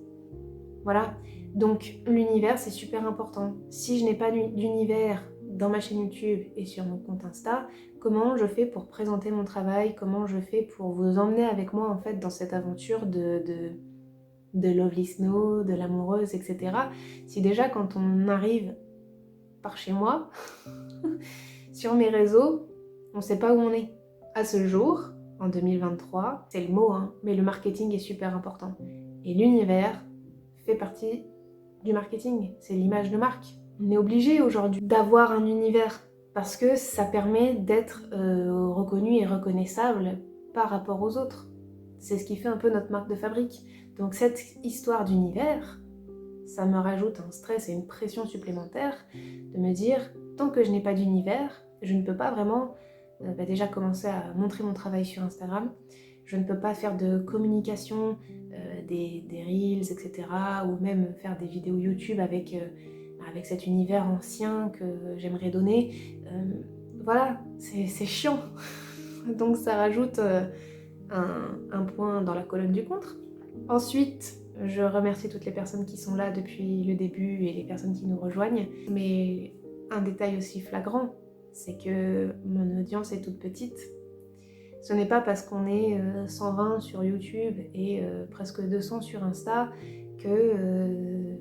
Voilà. Donc l'univers, c'est super important. Si je n'ai pas d'univers dans ma chaîne YouTube et sur mon compte Insta, comment je fais pour présenter mon travail, comment je fais pour vous emmener avec moi en fait dans cette aventure de Lovely Snow, de l'amoureuse, etc. Si déjà quand on arrive par chez moi, sur mes réseaux, on ne sait pas où on est. À ce jour, en 2023, c'est le mot, mais le marketing est super important. Et l'univers fait partie du marketing, c'est l'image de marque. On est obligé aujourd'hui d'avoir un univers parce que ça permet d'être reconnu et reconnaissable par rapport aux autres. C'est ce qui fait un peu notre marque de fabrique. Donc cette histoire d'univers, ça me rajoute un stress et une pression supplémentaire de me dire, tant que je n'ai pas d'univers, je ne peux pas vraiment déjà commencer à montrer mon travail sur Instagram. Je ne peux pas faire de communication, des reels, etc. ou même faire des vidéos YouTube avec cet univers ancien que j'aimerais donner. Voilà, c'est chiant. Donc ça rajoute un point dans la colonne du contre. Ensuite, je remercie toutes les personnes qui sont là depuis le début et les personnes qui nous rejoignent. Mais un détail aussi flagrant, c'est que mon audience est toute petite. Ce n'est pas parce qu'on est 120 sur YouTube et presque 200 sur Insta que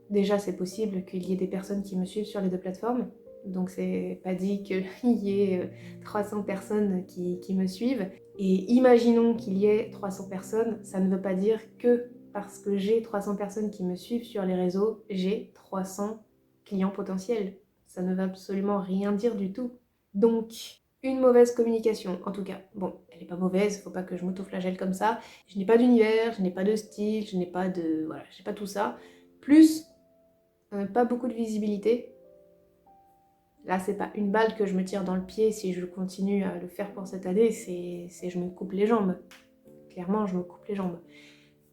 déjà c'est possible qu'il y ait des personnes qui me suivent sur les deux plateformes. Donc c'est pas dit qu'il y ait 300 personnes qui me suivent. Et imaginons qu'il y ait 300 personnes, ça ne veut pas dire que parce que j'ai 300 personnes qui me suivent sur les réseaux, j'ai 300 clients potentiels. Ça ne veut absolument rien dire du tout. Donc, une mauvaise communication, en tout cas. Bon, elle n'est pas mauvaise, faut pas que je m'auto-flagelle comme ça. Je n'ai pas d'univers, je n'ai pas de style, je n'ai pas de... Voilà, j'ai pas tout ça. Plus, pas beaucoup de visibilité. Là, c'est pas une balle que je me tire dans le pied si je continue à le faire pour cette année, c'est je me coupe les jambes. Clairement, je me coupe les jambes.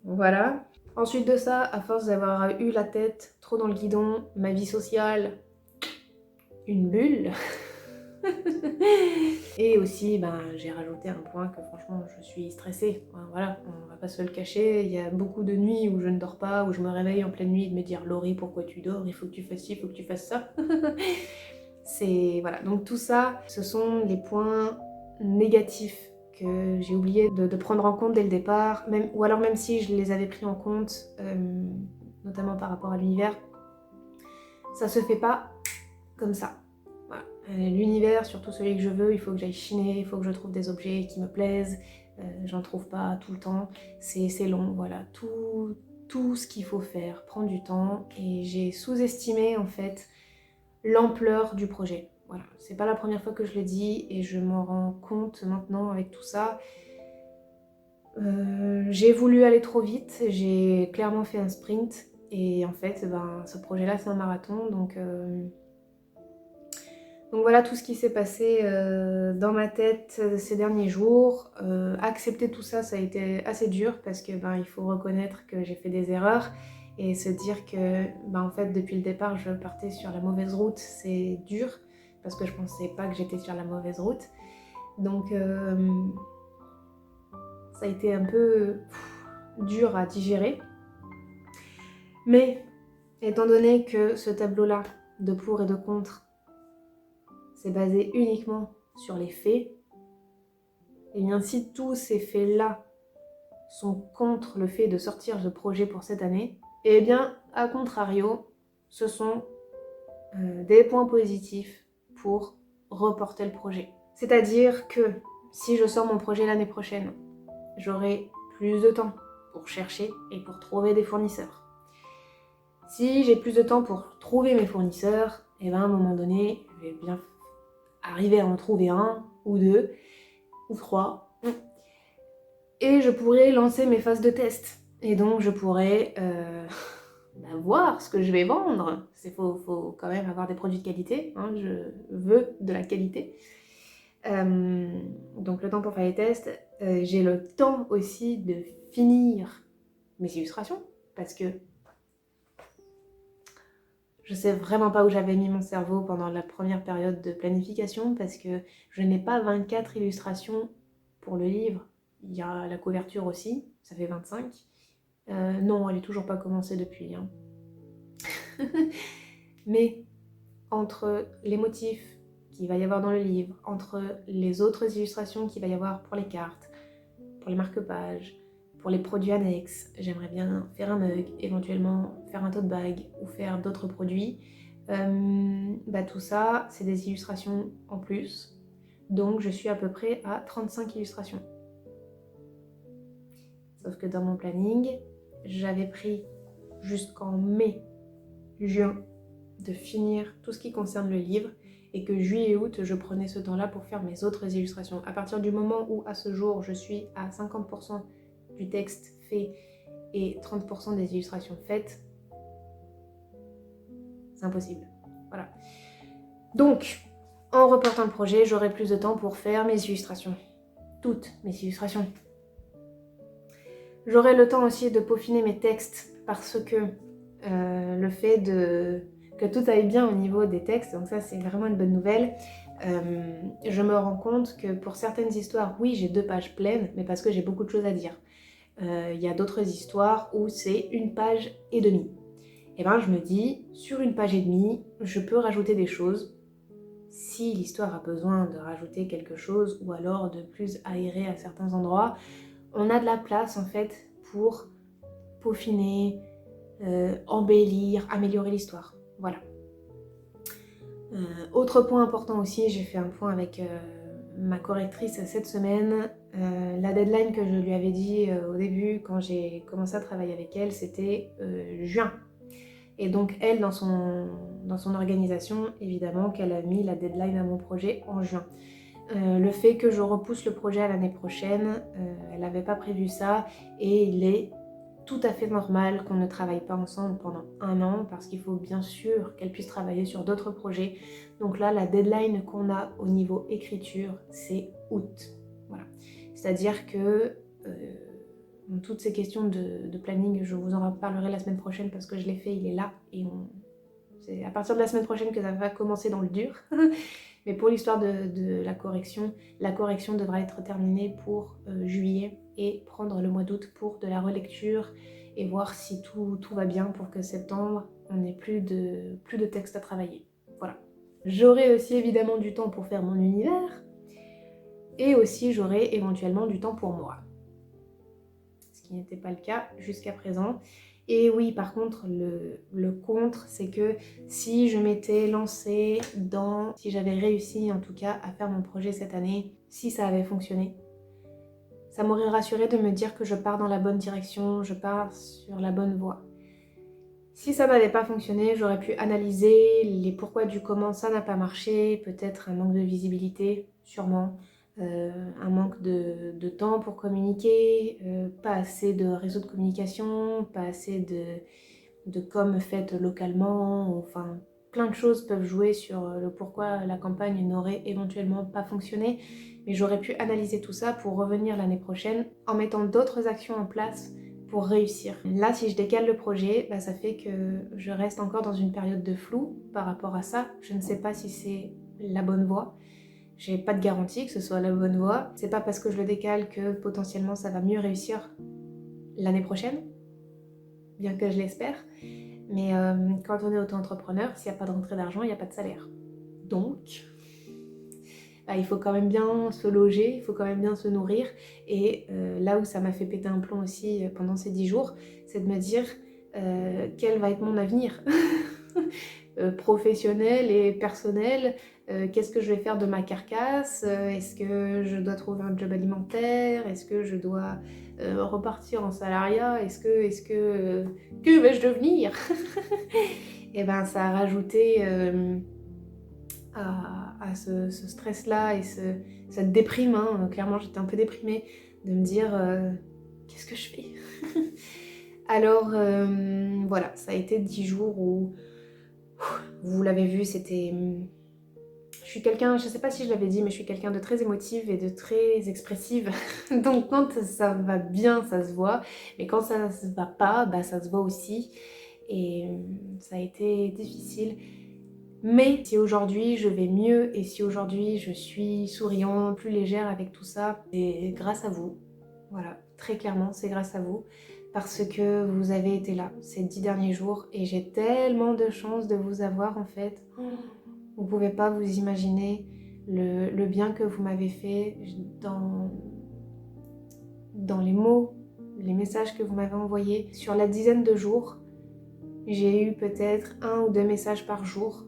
Voilà. Ensuite de ça, à force d'avoir eu la tête trop dans le guidon, ma vie sociale, une bulle. Et aussi, j'ai rajouté un point que franchement, je suis stressée. Voilà, on va pas se le cacher. Il y a beaucoup de nuits où je ne dors pas, où je me réveille en pleine nuit de me dire « Laurie, pourquoi tu dors? Il faut que tu fasses ci, il faut que tu fasses ça. » Voilà, donc tout ça, ce sont les points négatifs que j'ai oublié de prendre en compte dès le départ, ou alors même si je les avais pris en compte, notamment par rapport à l'univers, ça se fait pas comme ça. Voilà. L'univers, surtout celui que je veux, il faut que j'aille chiner, il faut que je trouve des objets qui me plaisent, j'en trouve pas tout le temps, c'est long, voilà, tout ce qu'il faut faire prend du temps et j'ai sous-estimé en fait l'ampleur du projet. Voilà, c'est pas la première fois que je le dis et je m'en rends compte maintenant avec tout ça. J'ai voulu aller trop vite, j'ai clairement fait un sprint et en fait ce projet-là c'est un marathon donc voilà tout ce qui s'est passé dans ma tête ces derniers jours. Accepter tout ça, ça a été assez dur parce que il faut reconnaître que j'ai fait des erreurs et se dire que en fait depuis le départ je partais sur la mauvaise route, c'est dur parce que je pensais pas que j'étais sur la mauvaise route. Donc ça a été un peu dur à digérer. Mais étant donné que ce tableau-là de pour et de contre c'est basé uniquement sur les faits, et bien si tous ces faits-là sont contre le fait de sortir ce projet pour cette année, et bien à contrario, ce sont des points positifs pour reporter le projet. C'est-à-dire que si je sors mon projet l'année prochaine, j'aurai plus de temps pour chercher et pour trouver des fournisseurs. Si j'ai plus de temps pour trouver mes fournisseurs, et à un moment donné, je vais bien arriver à en trouver un ou deux ou trois et je pourrais lancer mes phases de test et donc je pourrais voir ce que je vais vendre. Faut quand même avoir des produits de qualité, hein, je veux de la qualité. Donc le temps pour faire les tests, j'ai le temps aussi de finir mes illustrations parce que je sais vraiment pas où j'avais mis mon cerveau pendant la première période de planification parce que je n'ai pas 24 illustrations pour le livre. Il y a la couverture aussi, ça fait 25. Non, elle est toujours pas commencée depuis. Hein. Mais entre les motifs qu'il va y avoir dans le livre, entre les autres illustrations qu'il va y avoir pour les cartes, pour les marque-pages, pour les produits annexes, j'aimerais bien faire un mug, éventuellement faire un tote bag ou faire d'autres produits. Tout ça, c'est des illustrations en plus. Donc je suis à peu près à 35 illustrations. Sauf que dans mon planning, j'avais pris jusqu'en mai, juin, de finir tout ce qui concerne le livre et que juillet et août, je prenais ce temps-là pour faire mes autres illustrations. À partir du moment où, à ce jour, je suis à 50% du texte fait et 30% des illustrations faites, c'est impossible. Voilà. Donc, en reportant le projet, j'aurai plus de temps pour faire mes illustrations. Toutes mes illustrations. J'aurai le temps aussi de peaufiner mes textes parce que le fait que tout aille bien au niveau des textes, donc ça c'est vraiment une bonne nouvelle. Je me rends compte que pour certaines histoires, oui j'ai 2 pages pleines, mais parce que j'ai beaucoup de choses à dire. Il y a d'autres histoires où c'est 1 page et demie. Et je me dis, sur 1 page et demie, je peux rajouter des choses si l'histoire a besoin de rajouter quelque chose ou alors de plus aérer à certains endroits. On a de la place en fait pour peaufiner, embellir, améliorer l'histoire. Voilà. Autre point important aussi, j'ai fait un point avec ma correctrice cette semaine. La deadline que je lui avais dit au début quand j'ai commencé à travailler avec elle, c'était juin. Et donc elle, dans son organisation, évidemment qu'elle a mis la deadline à mon projet en juin. Le fait que je repousse le projet à l'année prochaine, elle n'avait pas prévu ça et il est tout à fait normal qu'on ne travaille pas ensemble pendant 1 an parce qu'il faut bien sûr qu'elle puisse travailler sur d'autres projets. Donc là, la deadline qu'on a au niveau écriture, c'est août. Voilà. C'est-à-dire que toutes ces questions de planning, je vous en reparlerai la semaine prochaine parce que je l'ai fait, il est là et c'est à partir de la semaine prochaine que ça va commencer dans le dur. Mais pour l'histoire de la correction devra être terminée pour juillet et prendre le mois d'août pour de la relecture et voir si tout va bien pour que septembre, on n'ait plus de texte à travailler. Voilà. J'aurai aussi évidemment du temps pour faire mon univers et aussi j'aurai éventuellement du temps pour moi. Ce qui n'était pas le cas jusqu'à présent. Et oui, par contre, le contre, c'est que si je m'étais lancée si j'avais réussi en tout cas à faire mon projet cette année, si ça avait fonctionné, Ça m'aurait rassurée de me dire que je pars dans la bonne direction, je pars sur la bonne voie. Si ça n'avait pas fonctionné, j'aurais pu analyser les pourquoi du comment ça n'a pas marché, peut-être un manque de visibilité, sûrement, un manque de temps pour communiquer, pas assez de réseau de communication, pas assez de com faites localement, enfin plein de choses peuvent jouer sur le pourquoi la campagne n'aurait éventuellement pas fonctionné, mais j'aurais pu analyser tout ça pour revenir l'année prochaine en mettant d'autres actions en place pour réussir. Là, si je décale le projet, bah, ça fait que je reste encore dans une période de flou par rapport à ça. Je ne sais pas si c'est la bonne voie. J'ai pas de garantie que ce soit la bonne voie. C'est pas parce que je le décale que potentiellement ça va mieux réussir l'année prochaine, bien que je l'espère. Mais quand on est auto-entrepreneur, s'il n'y a pas de rentrée d'argent, il n'y a pas de salaire. Donc, bah, il faut quand même bien se loger, il faut quand même bien se nourrir. Et là où ça m'a fait péter un plomb aussi pendant ces 10 jours, c'est de me dire quel va être mon avenir professionnel et personnel. Qu'est-ce que je vais faire de ma carcasse? Est-ce que je dois trouver un job alimentaire? Est-ce que je dois repartir en salariat? Que vais-je devenir? Et ben ça a rajouté à ce stress-là et cette déprime, hein. Clairement j'étais un peu déprimée de me dire qu'est-ce que je fais? Alors voilà, ça a été 10 jours où, vous l'avez vu, c'était... Je suis quelqu'un, je sais pas si je l'avais dit, mais je suis quelqu'un de très émotive et de très expressive. Donc quand ça va bien, ça se voit. Mais quand ça se va pas, bah ça se voit aussi. Et ça a été difficile. Mais si aujourd'hui je vais mieux et si aujourd'hui je suis souriante, plus légère avec tout ça, c'est grâce à vous. Voilà, très clairement, c'est grâce à vous. Parce que vous avez été là ces 10 derniers jours et j'ai tellement de chance de vous avoir en fait. Vous pouvez pas vous imaginer le bien que vous m'avez fait dans les mots, les messages que vous m'avez envoyés. Sur la dizaine de jours, j'ai eu peut-être 1 ou 2 messages par jour,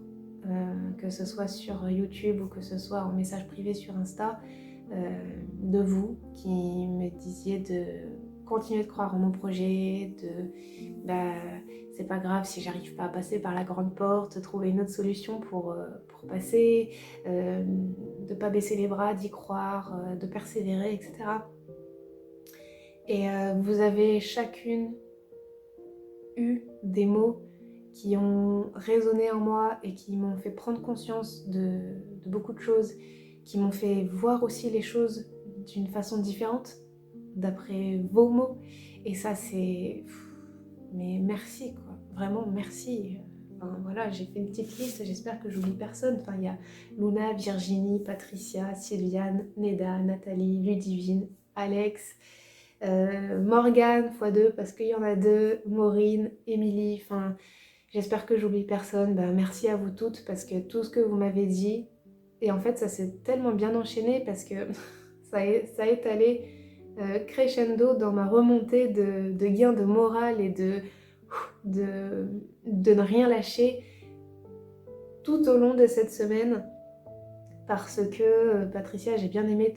que ce soit sur YouTube ou que ce soit en message privé sur Insta, de vous qui me disiez de continuer de croire en mon projet, c'est pas grave si j'arrive pas à passer par la grande porte, trouver une autre solution pour passer, de pas baisser les bras, d'y croire, de persévérer, etc. Et vous avez chacune eu des mots qui ont résonné en moi et qui m'ont fait prendre conscience de beaucoup de choses, qui m'ont fait voir aussi les choses d'une façon différente, d'après vos mots. Et ça, c'est... Mais merci, quoi. Vraiment, merci. Enfin, voilà, j'ai fait une petite liste, j'espère que j'oublie personne. Enfin, il y a Luna, Virginie, Patricia, Sylviane, Neda, Nathalie, Ludivine, Alex, Morgane x2 parce qu'il y en a 2, Maureen, Émilie, enfin j'espère que j'oublie personne. Ben, merci à vous toutes parce que tout ce que vous m'avez dit, et en fait ça s'est tellement bien enchaîné parce que ça est allé crescendo dans ma remontée de gain de morale et de ne rien lâcher tout au long de cette semaine. Parce que Patricia, j'ai bien aimé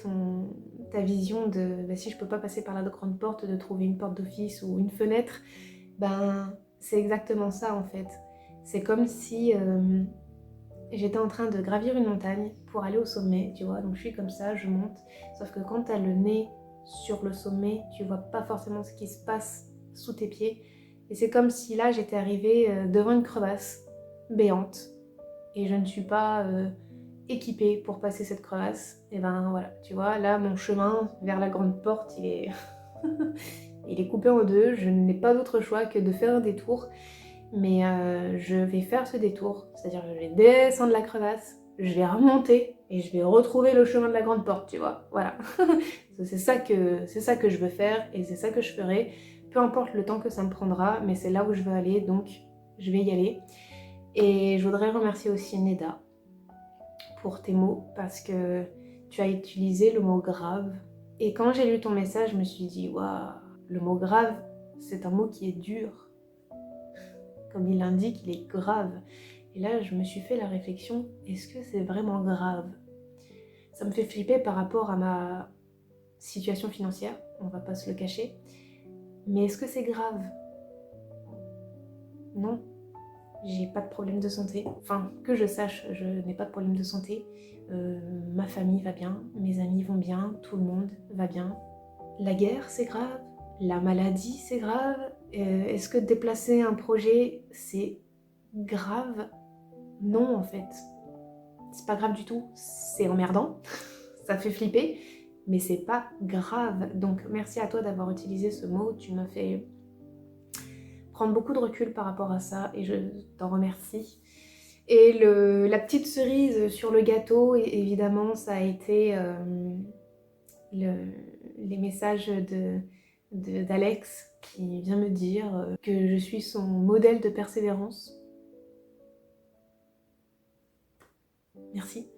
ta vision de si je peux pas passer par la grande porte, de trouver une porte d'office ou une fenêtre. Ben c'est exactement ça en fait. C'est comme si j'étais en train de gravir une montagne pour aller au sommet, tu vois. Donc je suis comme ça, je monte. Sauf que quand t'as le nez sur le sommet, tu vois pas forcément ce qui se passe sous tes pieds. Et c'est comme si là j'étais arrivée devant une crevasse béante. Et je ne suis pas équipée pour passer cette crevasse. Et ben voilà, tu vois, là mon chemin vers la grande porte, il est... il est coupé en deux. Je n'ai pas d'autre choix que de faire un détour. Mais je vais faire ce détour, c'est-à-dire que je vais descendre la crevasse, je vais remonter et je vais retrouver le chemin de la grande porte, tu vois, voilà. c'est ça que je veux faire et c'est ça que je ferai, peu importe le temps que ça me prendra, mais c'est là où je veux aller, donc je vais y aller. Et je voudrais remercier aussi Neda pour tes mots, parce que tu as utilisé le mot grave. Et quand j'ai lu ton message, je me suis dit, waouh, le mot grave, c'est un mot qui est dur. Comme il l'indique, il est grave. Et là, je me suis fait la réflexion, est-ce que c'est vraiment grave? Ça me fait flipper par rapport à situation financière, on va pas se le cacher. Mais est-ce que c'est grave? Non, j'ai pas de problème de santé. Enfin, que je sache, je n'ai pas de problème de santé. Ma famille va bien, mes amis vont bien, tout le monde va bien. La guerre, c'est grave. La maladie, c'est grave. Est-ce que déplacer un projet, c'est grave? Non, en fait. C'est pas grave du tout. C'est emmerdant. Ça fait flipper. Mais c'est pas grave. Donc, merci à toi d'avoir utilisé ce mot. Tu m'as fait prendre beaucoup de recul par rapport à ça et je t'en remercie. Et la petite cerise sur le gâteau, évidemment, ça a été les messages d'Alex qui vient me dire que je suis son modèle de persévérance. Merci.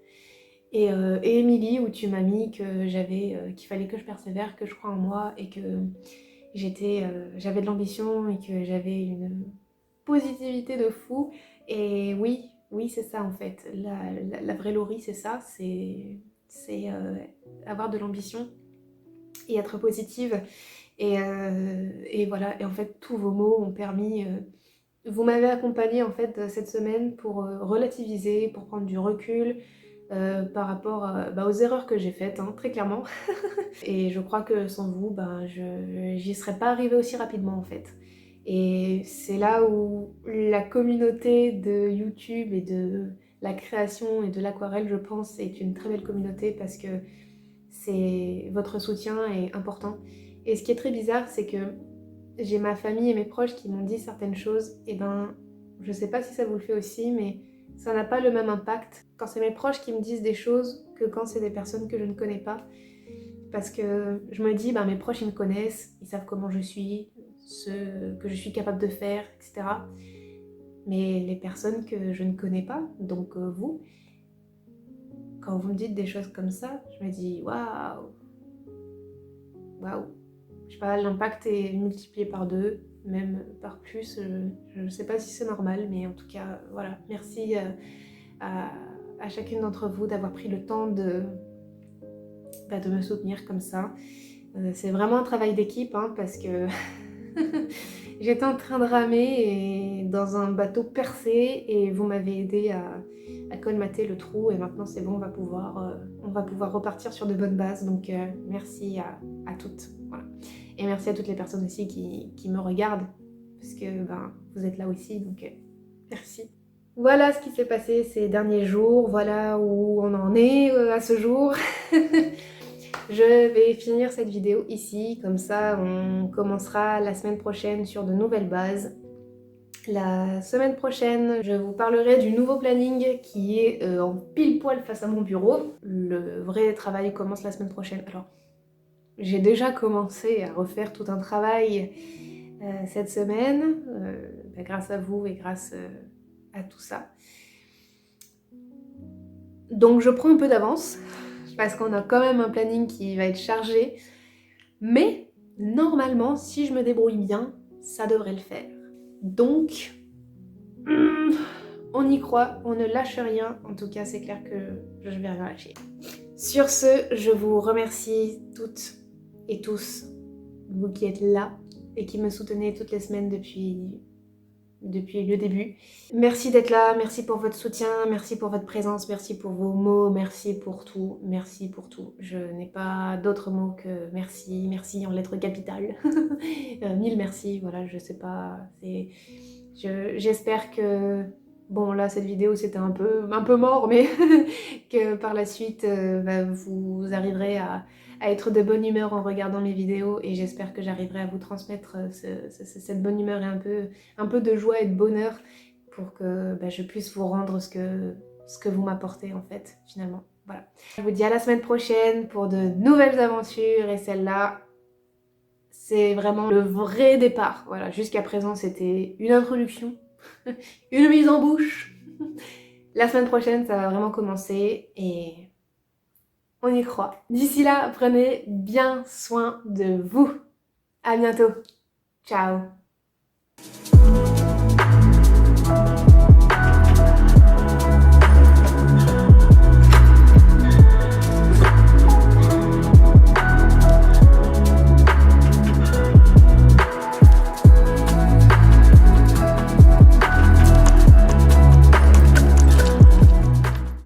Et Émilie, où tu m'as mis que qu'il fallait que je persévère, que je crois en moi et que j'avais de l'ambition et que j'avais une positivité de fou. Et oui, c'est ça en fait. La vraie Laurie, c'est ça, c'est avoir de l'ambition et être positive. Et voilà, et en fait, tous vos mots ont permis... vous m'avez accompagnée en fait cette semaine pour relativiser, pour prendre du recul par rapport aux erreurs que j'ai faites, hein, très clairement. Et je crois que sans vous, j'y serais pas arrivée aussi rapidement en fait. Et c'est là où la communauté de YouTube et de la création et de l'aquarelle, je pense, est une très belle communauté parce que votre soutien est important. Et ce qui est très bizarre, c'est que j'ai ma famille et mes proches qui m'ont dit certaines choses, et je sais pas si ça vous le fait aussi, mais ça n'a pas le même impact quand c'est mes proches qui me disent des choses que quand c'est des personnes que je ne connais pas. Parce que je me dis, mes proches ils me connaissent, ils savent comment je suis, ce que je suis capable de faire, etc. Mais les personnes que je ne connais pas, donc vous, quand vous me dites des choses comme ça, je me dis waouh, waouh. Je sais pas, l'impact est multiplié par 2, même par plus. Je ne sais pas si c'est normal, mais en tout cas, voilà. Merci à chacune d'entre vous d'avoir pris le temps de me soutenir comme ça. C'est vraiment un travail d'équipe, hein, parce que j'étais en train de ramer dans un bateau percé et vous m'avez aidé à colmater le trou et maintenant c'est bon, on va pouvoir repartir sur de bonnes bases. Donc merci à toutes. Voilà. Et merci à toutes les personnes aussi qui me regardent parce que vous êtes là aussi, donc merci. Voilà ce qui s'est passé ces derniers jours, voilà où on en est à ce jour. Je vais finir cette vidéo ici, comme ça on commencera la semaine prochaine sur de nouvelles bases. La semaine prochaine, je vous parlerai du nouveau planning qui est en pile poil face à mon bureau. Le vrai travail commence la semaine prochaine. Alors, j'ai déjà commencé à refaire tout un travail cette semaine, grâce à vous et grâce à tout ça. Donc je prends un peu d'avance, parce qu'on a quand même un planning qui va être chargé, mais normalement, si je me débrouille bien, ça devrait le faire. Donc, on y croit, on ne lâche rien, en tout cas c'est clair que je vais rien lâcher. Sur ce, je vous remercie toutes et tous, vous qui êtes là et qui me soutenez toutes les semaines depuis le début. Merci d'être là, merci pour votre soutien, merci pour votre présence, merci pour vos mots, merci pour tout, merci pour tout. Je n'ai pas d'autres mots que merci, merci en lettres capitales. 1000 merci, voilà, je sais pas, j'espère que... Bon là cette vidéo c'était un peu mort, mais que par la suite vous arriverez à être de bonne humeur en regardant mes vidéos et j'espère que j'arriverai à vous transmettre cette bonne humeur et un peu de joie et de bonheur pour que je puisse vous rendre ce que vous m'apportez en fait finalement. Voilà. Je vous dis à la semaine prochaine pour de nouvelles aventures et celle-là c'est vraiment le vrai départ. Voilà, jusqu'à présent c'était une introduction. Une mise en bouche. La semaine prochaine, ça va vraiment commencer et on y croit. D'ici là, prenez bien soin de vous. À bientôt. Ciao.